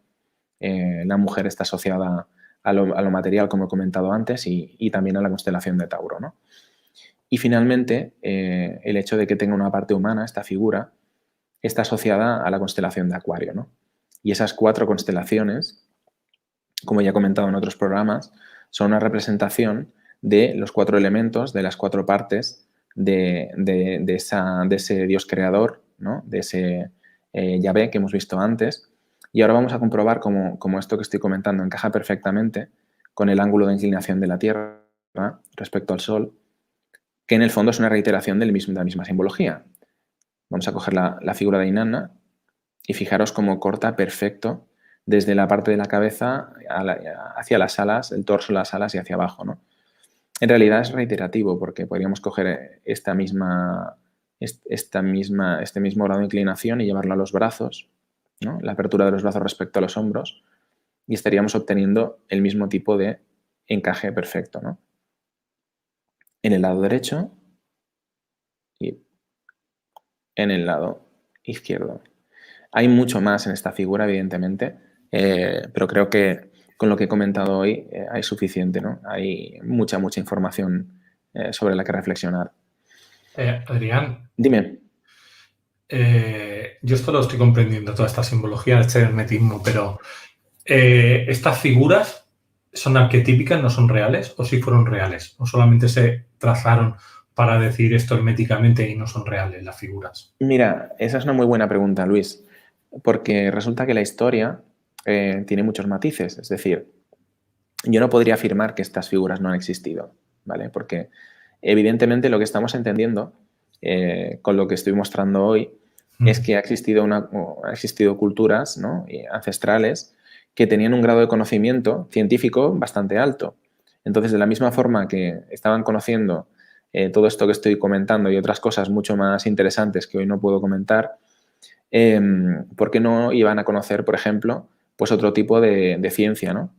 La mujer está asociada a lo material, como he comentado antes, y también a la constelación de Tauro, ¿no? Y finalmente, el hecho de que tenga una parte humana, esta figura, está asociada a la constelación de Acuario, ¿no? Y esas 4 constelaciones, como ya he comentado en otros programas, son una representación de los 4 elementos, de las 4 partes de ese Dios creador, ¿no? De ese Yahvé que hemos visto antes. Y ahora vamos a comprobar cómo esto que estoy comentando encaja perfectamente con el ángulo de inclinación de la Tierra respecto al Sol, que en el fondo es una reiteración de la misma simbología. Vamos a coger la figura de Inanna y fijaros cómo corta perfecto desde la parte de la cabeza hacia las alas, el torso, las alas y hacia abajo, ¿no? En realidad es reiterativo porque podríamos coger este mismo grado de inclinación y llevarlo a los brazos, ¿no? La apertura de los brazos respecto a los hombros, y estaríamos obteniendo el mismo tipo de encaje perfecto, ¿no? En el lado derecho y en el lado izquierdo. Hay mucho más en esta figura, evidentemente, pero creo que con lo que he comentado hoy hay suficiente, ¿no? Hay mucha información sobre la que reflexionar. Adrián, Dime. yo esto lo estoy comprendiendo, toda esta simbología, este hermetismo, pero ¿estas figuras son arquetípicas, no son reales, o sí fueron reales? ¿O solamente se trazaron para decir esto herméticamente y no son reales las figuras? Mira, esa es una muy buena pregunta, Luis, porque resulta que la historia tiene muchos matices. Es decir, yo no podría afirmar que estas figuras no han existido, ¿vale? Porque evidentemente lo que estamos entendiendo con lo que estoy mostrando hoy es que ha existido culturas, ¿no? Ancestrales que tenían un grado de conocimiento científico bastante alto. Entonces, de la misma forma que estaban conociendo todo esto que estoy comentando y otras cosas mucho más interesantes que hoy no puedo comentar, ¿por qué no iban a conocer, por ejemplo, pues otro tipo de ciencia, ¿no?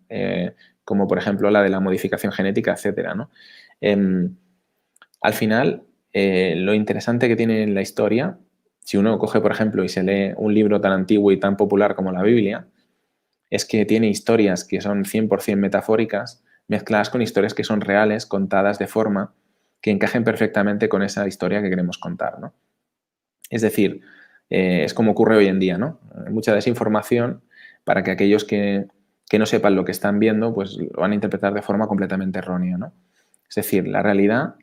Como por ejemplo la de la modificación genética, etcétera, ¿no? Al final, lo interesante que tiene la historia, si uno coge, por ejemplo, y se lee un libro tan antiguo y tan popular como la Biblia, es que tiene historias que son 100% metafóricas, mezcladas con historias que son reales, contadas de forma que encajen perfectamente con esa historia que queremos contar, ¿no? Es decir, es como ocurre hoy en día, ¿no? Mucha desinformación para que aquellos que no sepan lo que están viendo, pues lo van a interpretar de forma completamente errónea, ¿no? Es decir, la realidad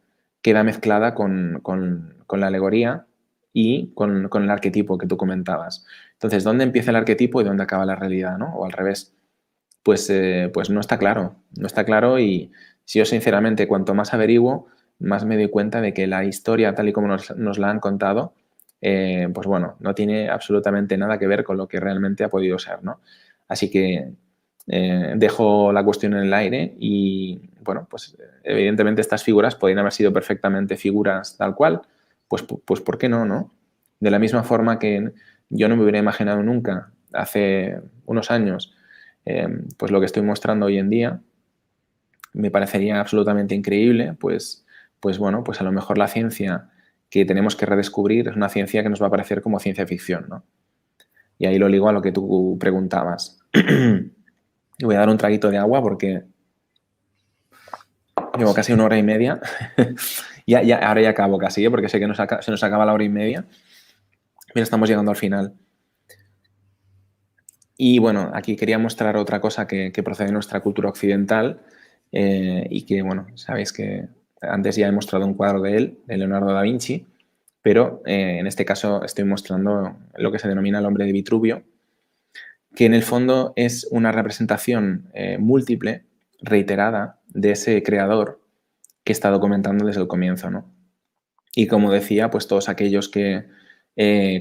queda mezclada con la alegoría y con el arquetipo que tú comentabas. Entonces, ¿dónde empieza el arquetipo y dónde acaba la realidad, ¿no? O al revés. Pues no está claro. No está claro, y si yo sinceramente cuanto más averiguo, más me doy cuenta de que la historia tal y como nos la han contado, pues bueno, no tiene absolutamente nada que ver con lo que realmente ha podido ser, ¿no? Así que dejo la cuestión en el aire y, bueno, pues evidentemente estas figuras podrían haber sido perfectamente figuras tal cual, pues ¿por qué no, no? De la misma forma que yo no me hubiera imaginado nunca, hace unos años, pues lo que estoy mostrando hoy en día, me parecería absolutamente increíble, pues bueno, pues a lo mejor la ciencia que tenemos que redescubrir es una ciencia que nos va a parecer como ciencia ficción, ¿no? Y ahí lo ligo a lo que tú preguntabas. Voy a dar un traguito de agua porque llevo casi 1 hora y media Ahora ya acabo casi, porque sé que se nos acaba la hora y media. Mira, estamos llegando al final. Y bueno, aquí quería mostrar otra cosa que procede de nuestra cultura occidental y que, bueno, sabéis que antes ya he mostrado un cuadro de él, de Leonardo da Vinci, pero en este caso estoy mostrando lo que se denomina el hombre de Vitruvio, que en el fondo es una representación múltiple, reiterada, de ese creador que he estado comentando desde el comienzo, ¿no? Y como decía, pues todos aquellos que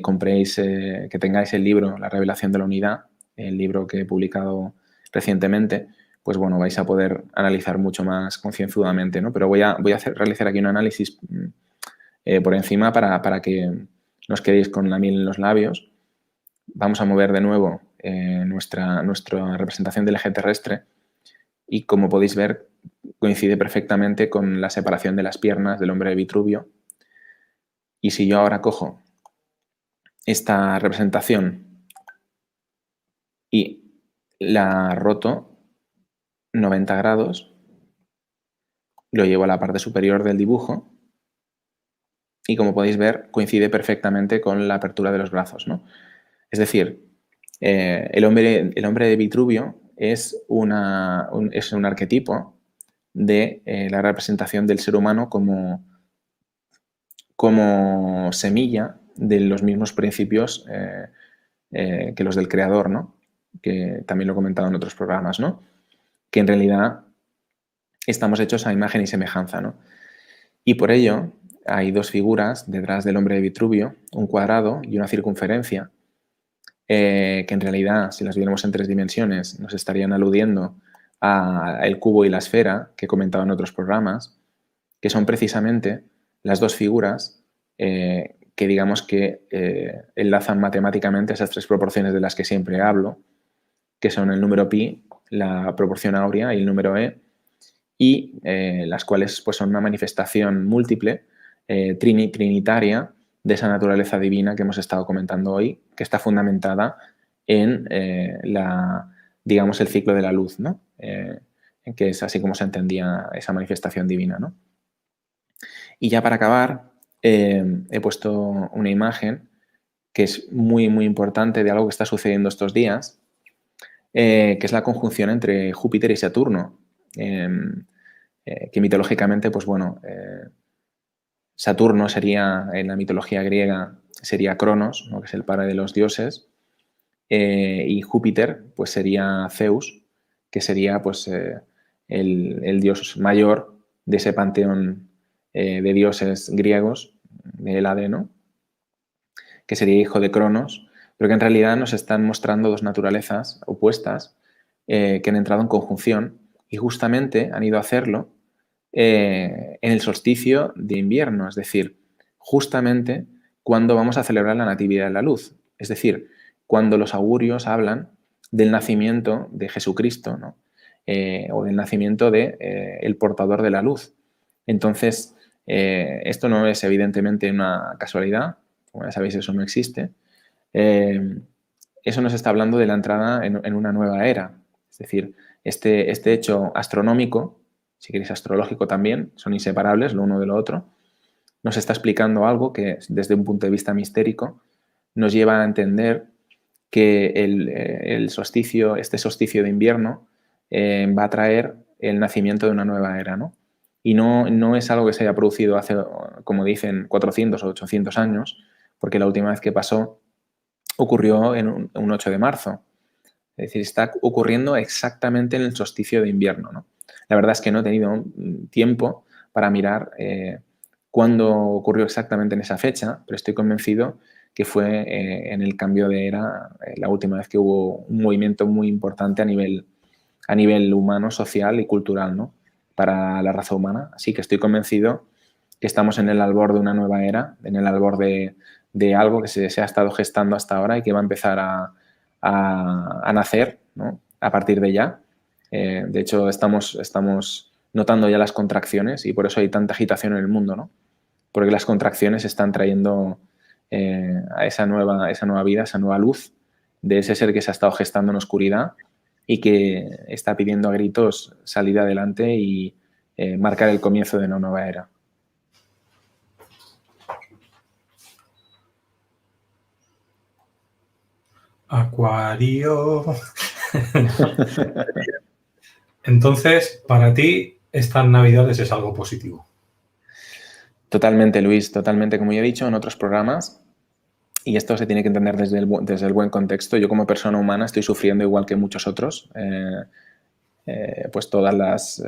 compréis, que tengáis el libro La revelación de la unidad, el libro que he publicado recientemente, pues bueno, vais a poder analizar mucho más concienzudamente, ¿no? Pero voy a realizar aquí un análisis por encima para que nos quedéis con la miel en los labios. Vamos a mover de nuevo nuestra representación del eje terrestre y, como podéis ver, coincide perfectamente con la separación de las piernas del hombre de Vitruvio. Y si yo ahora cojo esta representación y la roto 90 grados, lo llevo a la parte superior del dibujo y, como podéis ver, coincide perfectamente con la apertura de los brazos, ¿no? Es decir, el hombre de Vitruvio es un arquetipo de la representación del ser humano como semilla de los mismos principios que los del creador, ¿no? Que también lo he comentado en otros programas, ¿no? Que en realidad estamos hechos a imagen y semejanza, ¿no? Y por ello hay dos figuras detrás del hombre de Vitruvio, un cuadrado y una circunferencia, que en realidad, si las viéramos en 3 dimensiones, nos estarían aludiendo al cubo y la esfera que he comentado en otros programas, que son precisamente las dos figuras que digamos que enlazan matemáticamente esas 3 proporciones de las que siempre hablo, que son el número pi, la proporción áurea y el número e, y las cuales pues, son una manifestación múltiple, trinitaria, de esa naturaleza divina que hemos estado comentando hoy, que está fundamentada en digamos, el ciclo de la luz, ¿no? Que es así como se entendía esa manifestación divina, ¿no? Y ya para acabar, he puesto una imagen que es muy, muy importante de algo que está sucediendo estos días, que es la conjunción entre Júpiter y Saturno, que mitológicamente, pues bueno, Saturno sería, en la mitología griega, sería Cronos, ¿no? Que es el padre de los dioses, y Júpiter, pues sería Zeus, que sería pues el dios mayor de ese panteón de dioses griegos, de Hélade, ¿no? Que sería hijo de Cronos, pero que en realidad nos están mostrando dos naturalezas opuestas que han entrado en conjunción y justamente han ido a hacerlo en el solsticio de invierno, es decir, justamente cuando vamos a celebrar la Natividad de la Luz, es decir, cuando los augurios hablan del nacimiento de Jesucristo, ¿no? O del nacimiento de el portador de la luz. Entonces, esto no es evidentemente una casualidad, como ya sabéis, eso no existe. Eso nos está hablando de la entrada en una nueva era. Es decir, este hecho astronómico, si queréis astrológico también, son inseparables lo uno de lo otro, nos está explicando algo que desde un punto de vista mistérico nos lleva a entender que el solsticio, este solsticio de invierno va a traer el nacimiento de una nueva era, ¿no? Y no es algo que se haya producido hace, como dicen, 400 o 800 años, porque la última vez que pasó ocurrió en un 8 de marzo. Es decir, está ocurriendo exactamente en el solsticio de invierno, ¿no? La verdad es que no he tenido tiempo para mirar cuándo ocurrió exactamente en esa fecha, pero estoy convencido que fue en el cambio de era la última vez que hubo un movimiento muy importante a nivel humano, social y cultural, ¿no? Para la raza humana. Así que estoy convencido que estamos en el albor de una nueva era, en el albor de algo que se ha estado gestando hasta ahora y que va a empezar a nacer, ¿no? A partir de ya. De hecho, estamos notando ya las contracciones y por eso hay tanta agitación en el mundo, ¿no? Porque las contracciones están trayendo a esa nueva vida, esa nueva luz de ese ser que se ha estado gestando en oscuridad y que está pidiendo a gritos salir adelante y marcar el comienzo de una nueva era. Acuario. Entonces, para ti, estas Navidades es algo positivo. Totalmente, Luis, totalmente. Como ya he dicho en otros programas, y esto se tiene que entender desde el buen contexto, yo como persona humana estoy sufriendo igual que muchos otros, pues todas las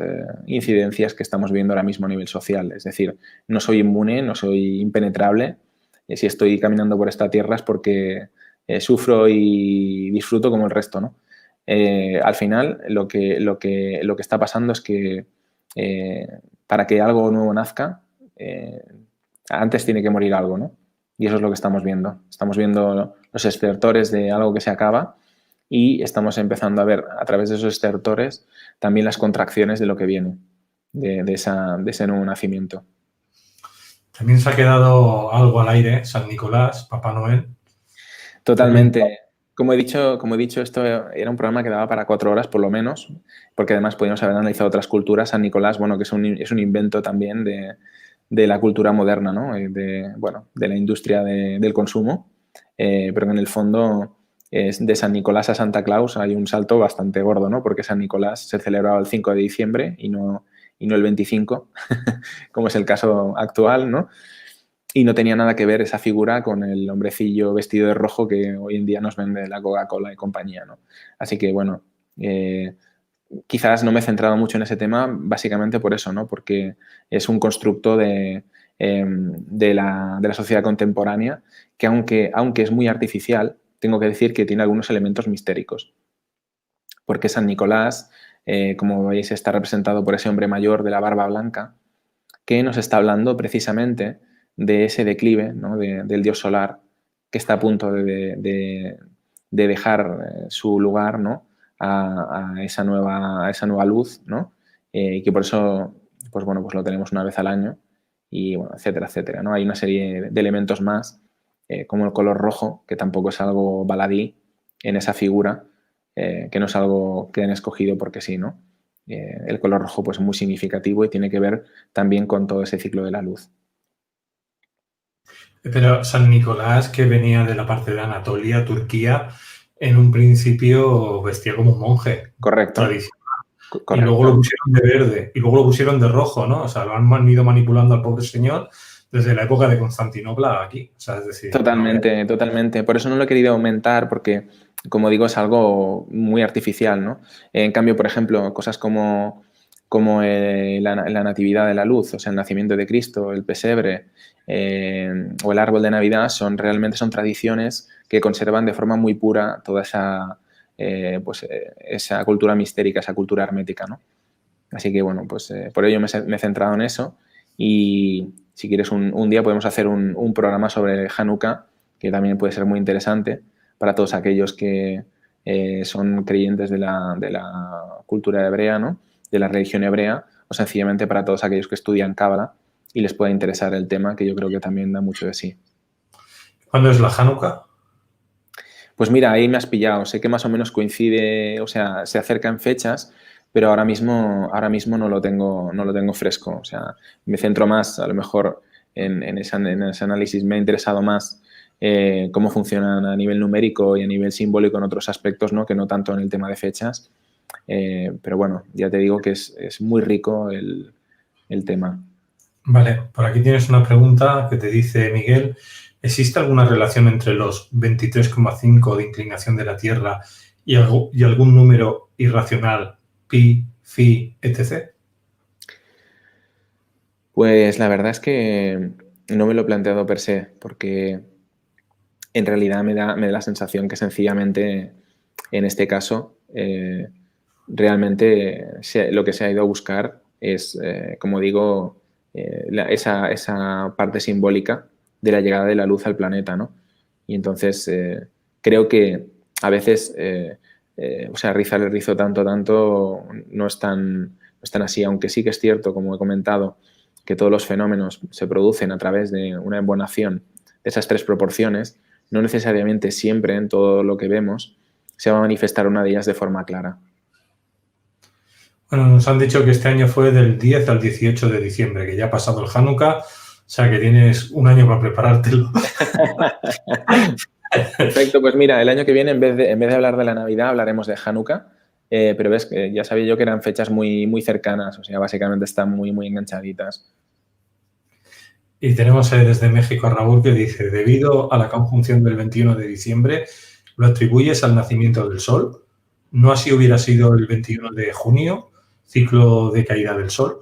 incidencias que estamos viendo ahora mismo a nivel social. Es decir, no soy inmune, no soy impenetrable. Si estoy caminando por esta tierra es porque sufro y disfruto como el resto, ¿no? Al final, lo que está pasando es que para que algo nuevo nazca, antes tiene que morir algo, ¿no? Y eso es lo que estamos viendo. Estamos viendo los estertores de algo que se acaba y estamos empezando a ver a través de esos estertores también las contracciones de lo que viene, de ese nuevo nacimiento. También se ha quedado algo al aire, San Nicolás, Papá Noel. Totalmente. Como he dicho, esto era un programa que daba para 4 horas por lo menos, porque además podríamos haber analizado otras culturas. San Nicolás, bueno, que es un invento también de la cultura moderna, ¿no? De la industria del consumo, pero que en el fondo de San Nicolás a Santa Claus hay un salto bastante gordo, ¿no? Porque San Nicolás se celebraba el 5 de diciembre y no el 25, como es el caso actual, ¿no? Y no tenía nada que ver esa figura con el hombrecillo vestido de rojo que hoy en día nos vende la Coca-Cola y compañía, ¿no? Así que, bueno, quizás no me he centrado mucho en ese tema básicamente por eso, ¿no? Porque es un constructo de la sociedad contemporánea que aunque es muy artificial, tengo que decir que tiene algunos elementos mistéricos. Porque San Nicolás, como veis, está representado por ese hombre mayor de la barba blanca que nos está hablando precisamente de ese declive, ¿no? del dios solar que está a punto de dejar su lugar, ¿no? a esa nueva luz, ¿no? Y que por eso pues lo tenemos una vez al año y bueno, etcétera, etcétera, ¿no? Hay una serie de elementos más como el color rojo, que tampoco es algo baladí en esa figura, que no es algo que han escogido porque sí, ¿no? El color rojo pues muy significativo y tiene que ver también con todo ese ciclo de la luz. Pero San Nicolás, que venía de la parte de Anatolia, Turquía, en un principio vestía como un monje. Correcto. Tradicional. Correcto. Y luego lo pusieron de verde y luego lo pusieron de rojo, ¿no? O sea, lo han ido manipulando al pobre señor desde la época de Constantinopla aquí. O sea, es decir, totalmente, no... totalmente. Por eso no lo he querido aumentar porque, como digo, es algo muy artificial, ¿no? En cambio, por ejemplo, cosas como la natividad de la luz, o sea, el nacimiento de Cristo, el pesebre o el árbol de Navidad son tradiciones que conservan de forma muy pura toda esa cultura mistérica, esa cultura hermética, ¿no? Así que, bueno, pues por ello me he centrado en eso y si quieres un día podemos hacer un programa sobre Hanukkah, que también puede ser muy interesante para todos aquellos que son creyentes de la cultura hebrea, ¿no? De la religión hebrea, o sencillamente para todos aquellos que estudian Cábala y les pueda interesar el tema, que yo creo que también da mucho de sí. ¿Cuándo es la Hanukkah? Pues mira, ahí me has pillado. Sé que más o menos coincide, o sea, se acerca en fechas, pero ahora mismo no lo tengo fresco. O sea, me centro más, a lo mejor, en ese análisis. Me ha interesado más cómo funcionan a nivel numérico y a nivel simbólico en otros aspectos, ¿no? Que no tanto en el tema de fechas. Pero bueno, ya te digo que es muy rico el tema. Vale, por aquí tienes una pregunta que te dice Miguel. ¿Existe alguna relación entre los 23,5 de inclinación de la Tierra y algún número irracional, pi, phi, etc.? Pues la verdad es que no me lo he planteado per se, porque en realidad me da la sensación que sencillamente en este caso realmente lo que se ha ido a buscar es, como digo, esa parte simbólica de la llegada de la luz al planeta, ¿no? Y entonces creo que a veces, rizar el rizo tanto no es tan así, aunque sí que es cierto, como he comentado, que todos los fenómenos se producen a través de una embonación de esas 3 proporciones. No necesariamente siempre en todo lo que vemos se va a manifestar una de ellas de forma clara. Bueno, nos han dicho que este año fue del 10 al 18 de diciembre, que ya ha pasado el Hanukkah, o sea que tienes un año para preparártelo. Perfecto, pues mira, el año que viene, en vez de hablar de la Navidad, hablaremos de Hanukkah. Pero ves, que ya sabía yo que eran fechas muy, muy cercanas, o sea, básicamente están muy, muy enganchaditas. Y tenemos desde México a Raúl que dice, debido a la conjunción del 21 de diciembre, lo atribuyes al nacimiento del sol. ¿No así hubiera sido el 21 de junio, ciclo de caída del sol?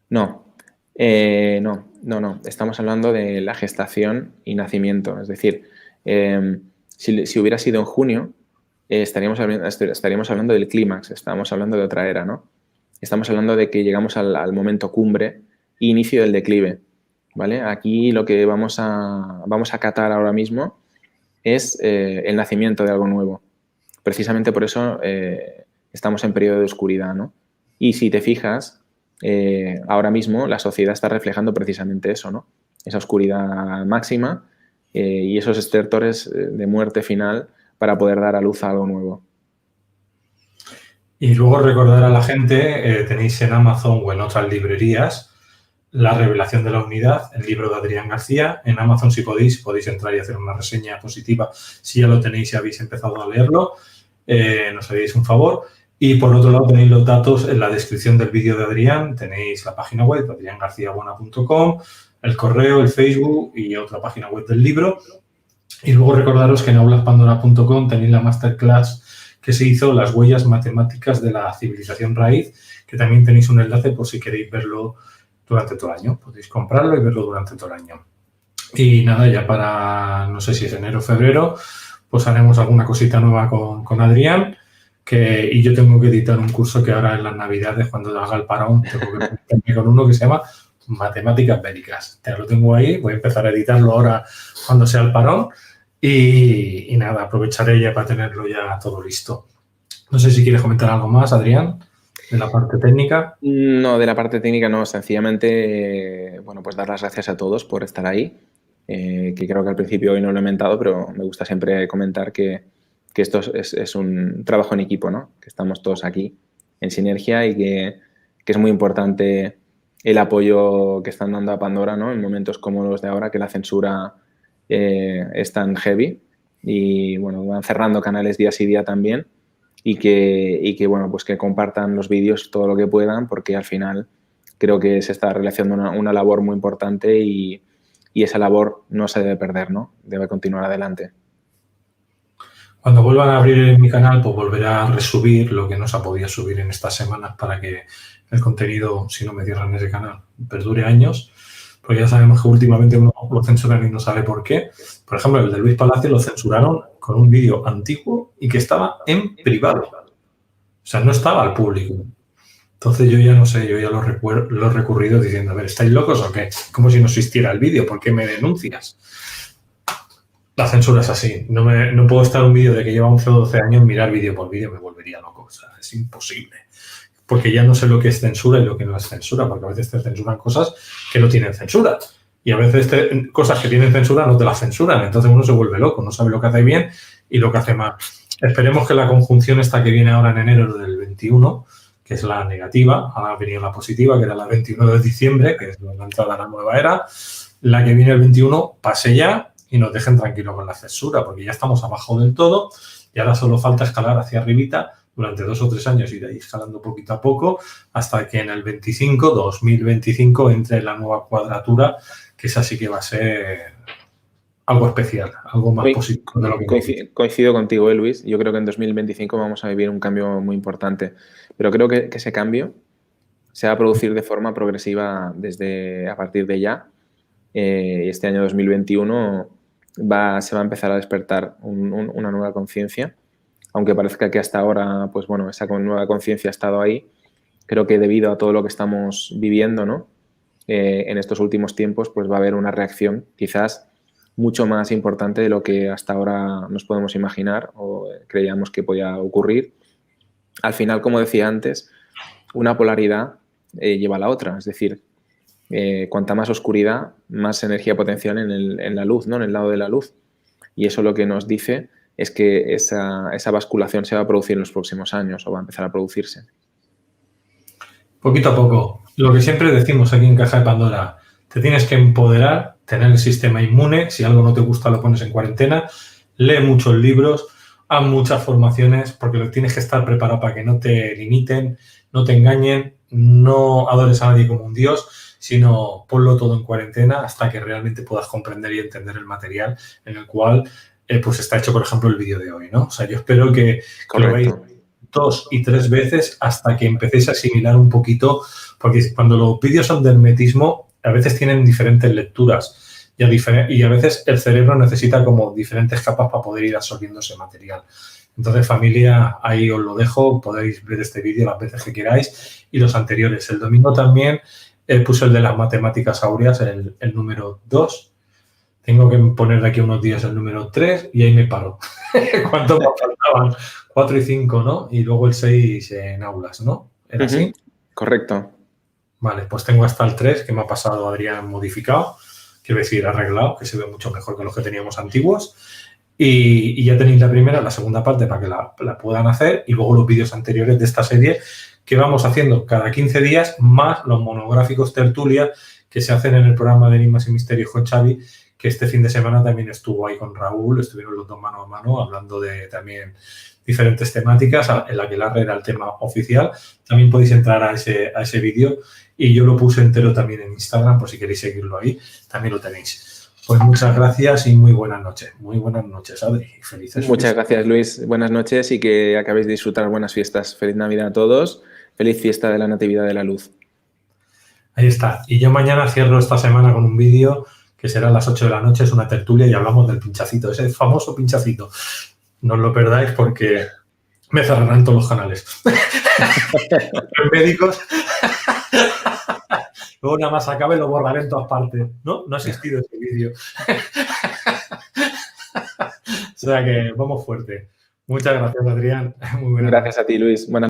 No, no. Estamos hablando de la gestación y nacimiento. Es decir, si hubiera sido en junio, estaríamos hablando del clímax, estamos hablando de otra era, ¿no? Estamos hablando de que llegamos al momento cumbre e inicio del declive, ¿vale? Aquí lo que vamos a catar ahora mismo es el nacimiento de algo nuevo. Precisamente por eso estamos en periodo de oscuridad, ¿no? Y si te fijas, ahora mismo la sociedad está reflejando precisamente eso, ¿no? Esa oscuridad máxima y esos estertores de muerte final para poder dar a luz a algo nuevo. Y luego recordar a la gente, tenéis en Amazon o en otras librerías La revelación de la unidad, el libro de Adrián García. En Amazon, si podéis entrar y hacer una reseña positiva si ya lo tenéis y habéis empezado a leerlo. Nos haríais un favor. Y por otro lado tenéis los datos en la descripción del vídeo de Adrián. Tenéis la página web, adriangarciabuena.com, el correo, el Facebook y otra página web del libro. Y luego recordaros que en aulaspandora.com tenéis la masterclass que se hizo, las huellas matemáticas de la civilización raíz, que también tenéis un enlace por si queréis verlo durante todo el año. Podéis comprarlo y verlo durante todo el año. Y nada, ya para, no sé si es enero o febrero, pues haremos alguna cosita nueva con Adrián. Y yo tengo que editar un curso que ahora en las Navidades, cuando haga el parón, tengo que meterme con uno que se llama Matemáticas Bélicas. Te lo tengo ahí, voy a empezar a editarlo ahora cuando sea el parón. Y nada, aprovecharé ya para tenerlo ya todo listo. No sé si quieres comentar algo más, Adrián, de la parte técnica. No, de la parte técnica no, sencillamente, bueno, pues dar las gracias a todos por estar ahí, que creo que al principio hoy no lo he comentado, pero me gusta siempre comentar que esto es un trabajo en equipo, ¿no? Que estamos todos aquí en sinergia y que es muy importante el apoyo que están dando a Pandora, ¿no? En momentos como los de ahora, que la censura es tan heavy y, bueno, van cerrando canales día sí día también y que bueno, pues que compartan los vídeos todo lo que puedan, porque al final creo que se está realizando una labor muy importante y esa labor no se debe perder, ¿no? Debe continuar adelante. Cuando vuelvan a abrir mi canal, pues volveré a resubir lo que no se ha podido subir en estas semanas para que el contenido, si no me cierran ese canal, perdure años. Porque ya sabemos que últimamente uno lo censuran y no sabe por qué. Por ejemplo, el de Luis Palacio lo censuraron con un vídeo antiguo y que estaba en privado. O sea, no estaba al público. Entonces yo ya no sé, yo ya lo he recurrido diciendo, a ver, ¿estáis locos o qué? Como si no existiera el vídeo, ¿por qué me denuncias? La censura es así. No puedo estar un vídeo de que lleva 11 o 12 años, mirar vídeo por vídeo, me volvería loco. O sea, es imposible. Porque ya no sé lo que es censura y lo que no es censura, porque a veces te censuran cosas que no tienen censura. Y a veces cosas que tienen censura no te las censuran. Entonces uno se vuelve loco, no sabe lo que hace bien y lo que hace mal. Esperemos que la conjunción esta que viene ahora en enero del 21, que es la negativa, ahora ha venido la positiva, que era la 21 de diciembre, que es la entrada a la nueva era, la que viene el 21 pase ya y nos dejen tranquilos con la censura, porque ya estamos abajo del todo y ahora solo falta escalar hacia arribita durante 2 o 3 años, ir ahí escalando poquito a poco hasta que en el 2025, entre la nueva cuadratura, que esa sí que va a ser algo especial, algo más positivo de lo que coincido contigo, Luis. Yo creo que en 2025 vamos a vivir un cambio muy importante, pero creo que ese cambio se va a producir de forma progresiva a partir de ya. Este año 2021 se va a empezar a despertar una nueva conciencia. Aunque parezca que hasta ahora, pues bueno, esa nueva conciencia ha estado ahí, creo que debido a todo lo que estamos viviendo, ¿no? En estos últimos tiempos, pues va a haber una reacción quizás mucho más importante de lo que hasta ahora nos podemos imaginar o creíamos que podía ocurrir. Al final, como decía antes, una polaridad lleva a la otra, es decir, cuanta más oscuridad, más energía potencial en la luz, ¿no? En el lado de la luz. Y eso lo que nos dice es que esa basculación se va a producir en los próximos años o va a empezar a producirse. Poquito a poco. Lo que siempre decimos aquí en Caja de Pandora, te tienes que empoderar, tener el sistema inmune, si algo no te gusta lo pones en cuarentena, lee muchos libros, haz muchas formaciones, porque tienes que estar preparado para que no te limiten, no te engañen, no adores a nadie como un dios, sino ponlo todo en cuarentena hasta que realmente puedas comprender y entender el material en el cual pues está hecho, por ejemplo, el vídeo de hoy, ¿no? O sea, yo espero que lo veáis 2 y 3 veces hasta que empecéis a asimilar un poquito, porque cuando los vídeos son de hermetismo, a veces tienen diferentes lecturas y a veces el cerebro necesita como diferentes capas para poder ir absorbiendo ese material. Entonces, familia, ahí os lo dejo, podéis ver este vídeo las veces que queráis y los anteriores. El domingo también puse el de las matemáticas áureas, el número 2. Tengo que poner de aquí unos días el número 3 y ahí me paro. ¿Cuántos me faltaban? 4 y 5, ¿no? Y luego el 6 en aulas, ¿no? ¿Era así? Correcto. Vale, pues tengo hasta el 3 que me ha pasado Adrián modificado, quiero decir arreglado, que se ve mucho mejor que los que teníamos antiguos. Y ya tenéis la primera, la segunda parte para que la puedan hacer y luego los vídeos anteriores de esta serie que vamos haciendo cada 15 días, más los monográficos tertulia que se hacen en el programa de Enigmas y Misterios con Xavi, que este fin de semana también estuvo ahí con Raúl, estuvieron los dos mano a mano hablando de también diferentes temáticas, en la que la red era el tema oficial. También podéis entrar a ese vídeo y yo lo puse entero también en Instagram, por si queréis seguirlo ahí, también lo tenéis. Pues muchas gracias y muy buenas noches. Muy buenas noches, Adri. Felices Muchas gracias, Luis. Buenas noches y que acabéis de disfrutar buenas fiestas. Feliz Navidad a todos. Feliz fiesta de la Natividad de la Luz. Ahí está. Y yo mañana cierro esta semana con un vídeo que será a las 8 de la noche, es una tertulia y hablamos del pinchacito, ese famoso pinchacito. No os lo perdáis porque me cerrarán todos los canales. Los médicos. Luego nada más acabe lo borraré en todas partes. No ha existido ese vídeo. O sea que vamos fuerte. Muchas gracias, Adrián. Muy buenas Gracias a ti, Luis. Buenas